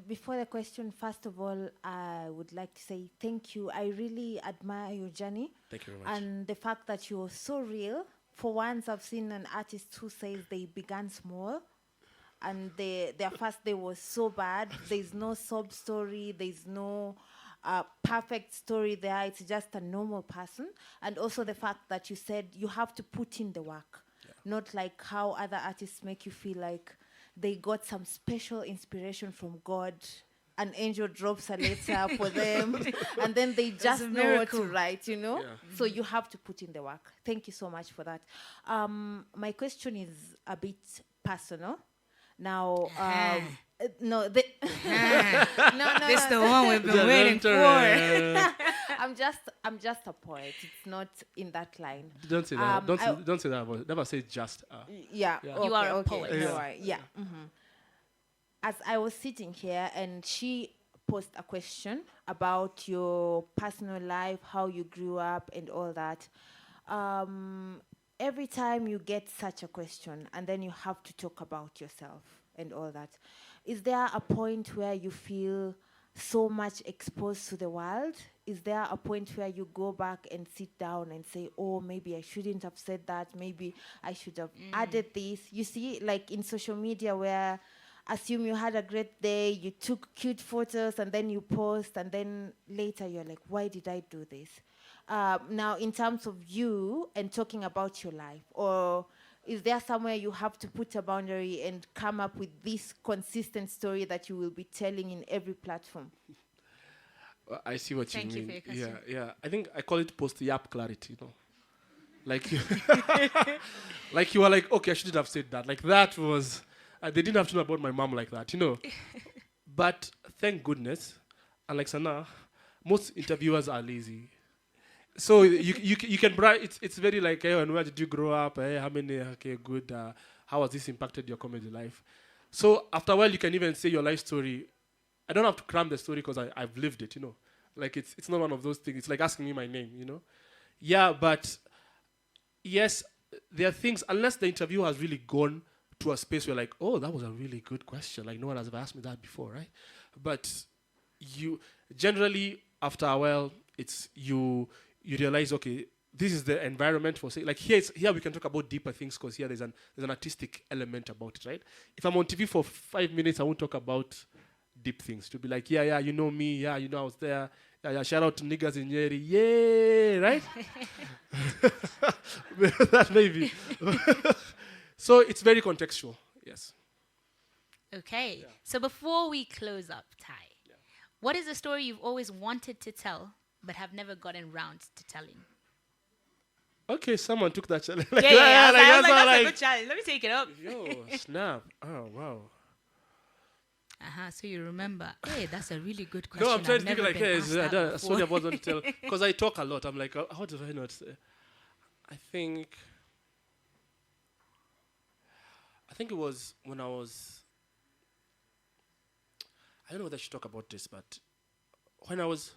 Speaker 4: Before the question, first of all, I would like to say thank you. I really admire your journey.
Speaker 2: Thank you very much.
Speaker 4: And the fact that you're so real. For once, I've seen an artist who says they began small and their first day was so bad. There's no sob story. There's no perfect story there. It's just a normal person. And also the fact that you said you have to put in the work. Not like how other artists make you feel like they got some special inspiration from God. An angel drops a letter for them, and then they just know what to write, you know? Yeah. So you have to put in the work. Thank you so much for that. My question is a bit personal. Now, no, this is the one we've been waiting for. I'm just a poet. It's not in that line.
Speaker 2: Don't say that. Don't say that. Never say just.
Speaker 4: Yeah. Okay,
Speaker 1: you are a poet.
Speaker 4: Yeah. No, yeah. Mm-hmm. As I was sitting here and she posed a question about your personal life, how you grew up and all that. Every time you get such a question and then you have to talk about yourself and all that, is there a point where you feel so much exposed to the world? Is there a point where you go back and sit down and say, oh, maybe I shouldn't have said that, maybe I should have added this? You see, like in social media where assume you had a great day, you took cute photos and then you post and then later you're like, why did I do this? Now, in terms of you and talking about your life, or is there somewhere you have to put a boundary and come up with this consistent story that you will be telling in every platform?
Speaker 2: I see what you mean.
Speaker 1: Thank you for your question.
Speaker 2: Yeah. I think I call it post-yap clarity, you know. Like, like you were like, okay, I shouldn't have said that. Like that was... they didn't have to know about my mom like that, you know. But thank goodness, unlike Sanna, most interviewers are lazy. So you can bribe. It's very like, hey, and where did you grow up? Hey, how many? Okay, good. How has this impacted your comedy life? So after a while, you can even say your life story. I don't have to cram the story because I've lived it, you know. Like it's not one of those things. It's like asking me my name, you know. Yeah, but yes, there are things, unless the interview has really gone to a space where like, oh, that was a really good question. Like no one has ever asked me that before, right? But you generally after a while, it's you realize, okay, this is the environment for say like here we can talk about deeper things because here there's an artistic element about it, right? If I'm on TV for 5 minutes, I won't talk about deep things. To be like, yeah, you know me, yeah, you know I was there, yeah, shout out to niggas in Nyeri, yeah, right? That maybe. So it's very contextual, yes.
Speaker 1: Okay.
Speaker 2: Yeah.
Speaker 1: So before we close up, Ty, what is a story you've always wanted to tell but have never gotten round to telling?
Speaker 2: Okay, someone took that challenge.
Speaker 1: I was like, that's a good challenge. Let me take it up.
Speaker 2: Yo, snap. Oh, wow.
Speaker 1: So you remember. Hey, that's a really good question.
Speaker 2: No, I'm trying to
Speaker 1: I've
Speaker 2: think
Speaker 1: never
Speaker 2: like,
Speaker 1: been
Speaker 2: hey,
Speaker 1: asked that
Speaker 2: sorry, I
Speaker 1: before.
Speaker 2: wasn't tell. Because I talk a lot. I'm like, how do I not say? I think it was when I was, I don't know whether I should talk about this, but when I was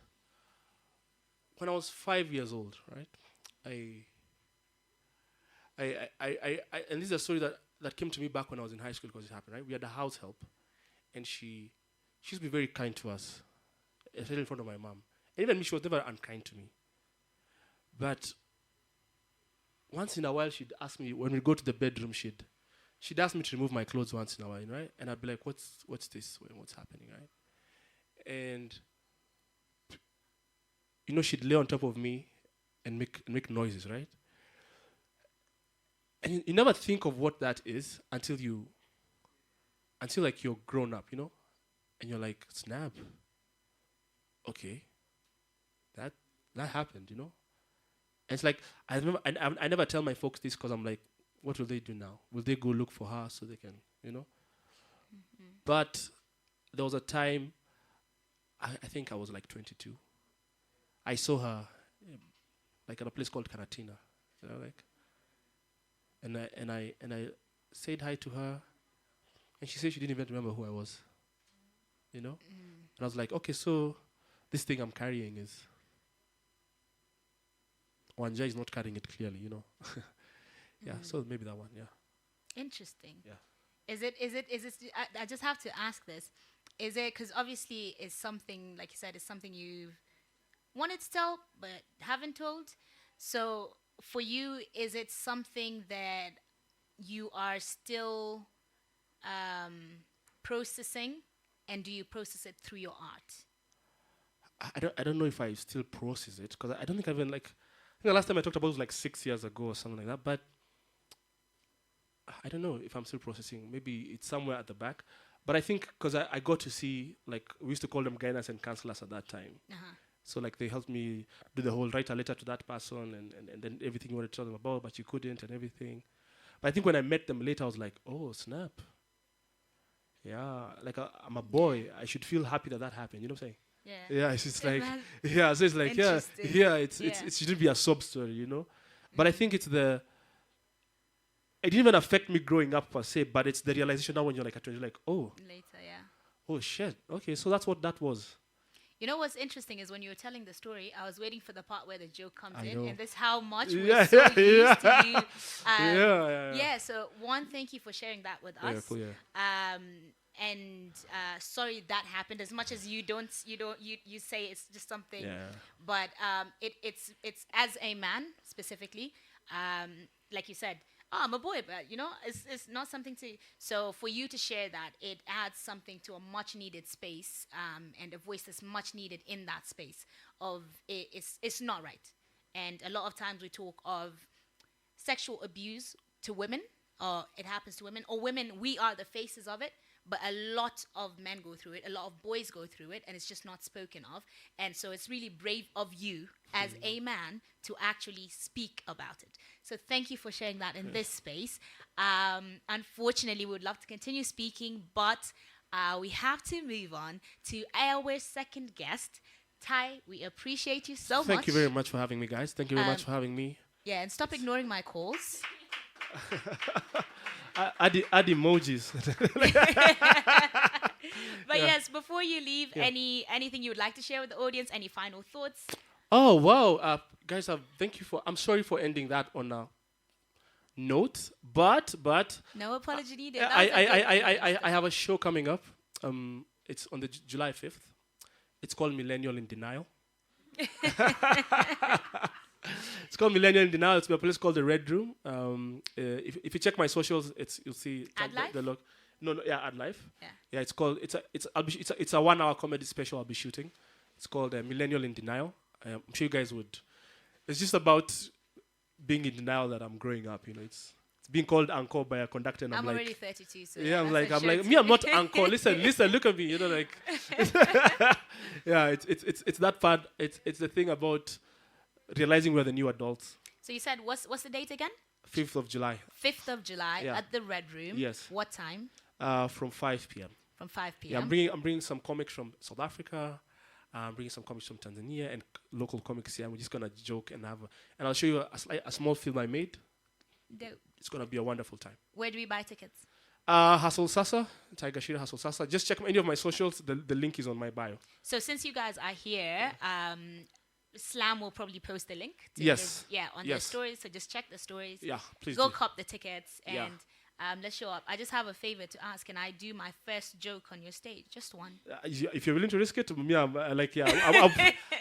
Speaker 2: 5 years old, right? And this is a story that came to me back when I was in high school because it happened, right? We had a house help, and she used to be very kind to us, especially in front of my mom. And even me, she was never unkind to me. But once in a while, she'd ask me, when we go to the bedroom, she'd ask me to remove my clothes once in a while, right? And I'd be like, what's this? What's happening, right? And, she'd lay on top of me and make noises, right? And you never think of what that is until like you're grown up, and you're like, snap. Okay, that happened, And it's like I never tell my folks this because I'm like, what will they do now? Will they go look for her so they can, Mm-hmm. But there was a time, I think I was like 22. I saw her, like at a place called Karatina, like. And I said hi to her, and she said she didn't even remember who I was, And I was like, okay, so this thing I'm carrying is Wanja is not carrying it clearly, Yeah, so maybe that one, yeah.
Speaker 1: Interesting.
Speaker 2: Yeah.
Speaker 1: Is it? I just have to ask this. Is it because obviously it's something like you said, it's something you wanted to tell but haven't told. So for you, is it something that you are still processing, and do you process it through your art?
Speaker 2: I don't know if I still process it because I don't think I even like. I think the last time I talked about it was like 6 years ago or something like that. But I don't know if I'm still processing. Maybe it's somewhere at the back. But I think because I got to see, like, we used to call them guidance and counselors at that time. So like they helped me do the whole write a letter to that person and then everything you wanted to tell them about, but you couldn't and everything. But I think when I met them later, I was like, oh, snap. Yeah, like I'm a boy. I should feel happy that happened. You know what I'm saying?
Speaker 1: Yeah.
Speaker 2: Yeah, it's just like, yeah, so it's like, yeah, it shouldn't be a sob story, But I think it didn't even affect me growing up per se, but it's the realization now when you're like, you're like, oh.
Speaker 1: Later, yeah.
Speaker 2: Oh, shit. Okay, so that's what that was.
Speaker 1: You know what's interesting is when you were telling the story, I was waiting for the part where the joke comes in,
Speaker 2: know.
Speaker 1: and this how much we're so used to you. Yeah. So thank you for sharing that with us.
Speaker 2: Cool, yeah.
Speaker 1: And sorry that happened. As much as you say it's just something, but it's as a man specifically, like you said. I'm a boy, but it's not something to. So for you to share that, it adds something to a much needed space, and a voice that's much needed in that space. It's not right, and a lot of times we talk of sexual abuse to women, or it happens to women, or women. We are the faces of it, but a lot of men go through it, a lot of boys go through it, and it's just not spoken of. And so it's really brave of you as a man to actually speak about it. So thank you for sharing that in this space. Unfortunately, we would love to continue speaking, but we have to move on to our second guest. Ty, we appreciate you so much.
Speaker 2: Thank you very much for having me, guys. Thank you very much for having me.
Speaker 1: Yeah, and stop ignoring my calls.
Speaker 2: Add emojis.
Speaker 1: But yes, before you leave, anything you would like to share with the audience? Any final thoughts?
Speaker 2: Oh, wow. Guys, thank you I'm sorry for ending that on a note, but
Speaker 1: No apology needed.
Speaker 2: I have a show coming up. It's on the July 5th. It's called Millennial in Denial. It's called Millennial in Denial. It's by a place called the Red Room. If you check my socials, you'll see
Speaker 1: Ad Life?
Speaker 2: the look. No, yeah, Ad Life.
Speaker 1: Yeah.
Speaker 2: Yeah, it's called. It's a 1 hour comedy special I'll be shooting. It's called Millennial in Denial. I'm sure you guys would. It's just about being in denial that I'm growing up. It's being called uncle by a conductor, and I'm like,
Speaker 1: already 32, so
Speaker 2: yeah, I'm
Speaker 1: that's
Speaker 2: like, me, I'm not uncle. Listen, look at me. Like, yeah, it's that part. It's the thing about realizing we're the new adults.
Speaker 1: So you said what's the date again?
Speaker 2: 5th of July.
Speaker 1: 5th of July
Speaker 2: Yeah.
Speaker 1: at the Red Room.
Speaker 2: Yes.
Speaker 1: What time?
Speaker 2: From 5 p.m.
Speaker 1: From 5 p.m.
Speaker 2: Yeah, I'm bringing some comics from South Africa. I'm bringing some comics from Tanzania and local comics here. We're just gonna joke and and I'll show you a small film I made.
Speaker 1: Dope.
Speaker 2: It's gonna be a wonderful time.
Speaker 1: Where do we buy tickets?
Speaker 2: Hustle Sasa, Ngachira Hustle Sasa. Just check any of my socials. The link is on my bio.
Speaker 1: So since you guys are here, Slam will probably post the link. To
Speaker 2: Yes.
Speaker 1: on
Speaker 2: Yes.
Speaker 1: the stories. So just check the stories.
Speaker 2: Yeah, please
Speaker 1: Go
Speaker 2: do.
Speaker 1: cop the tickets and
Speaker 2: Yeah.
Speaker 1: let's show up. I just have a favor to ask. Can I do my first joke on your stage? Just one.
Speaker 2: If you're willing to risk it, me, I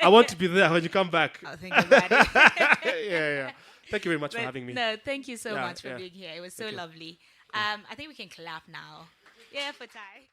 Speaker 2: want to be there when you come back.
Speaker 1: I'll think about it.
Speaker 2: Yeah. Thank you very much for having me.
Speaker 1: No, thank you so
Speaker 2: Yeah,
Speaker 1: much for
Speaker 2: yeah.
Speaker 1: being here. It was so
Speaker 2: Thank you.
Speaker 1: lovely. I think we can clap now. Yeah, for Ty.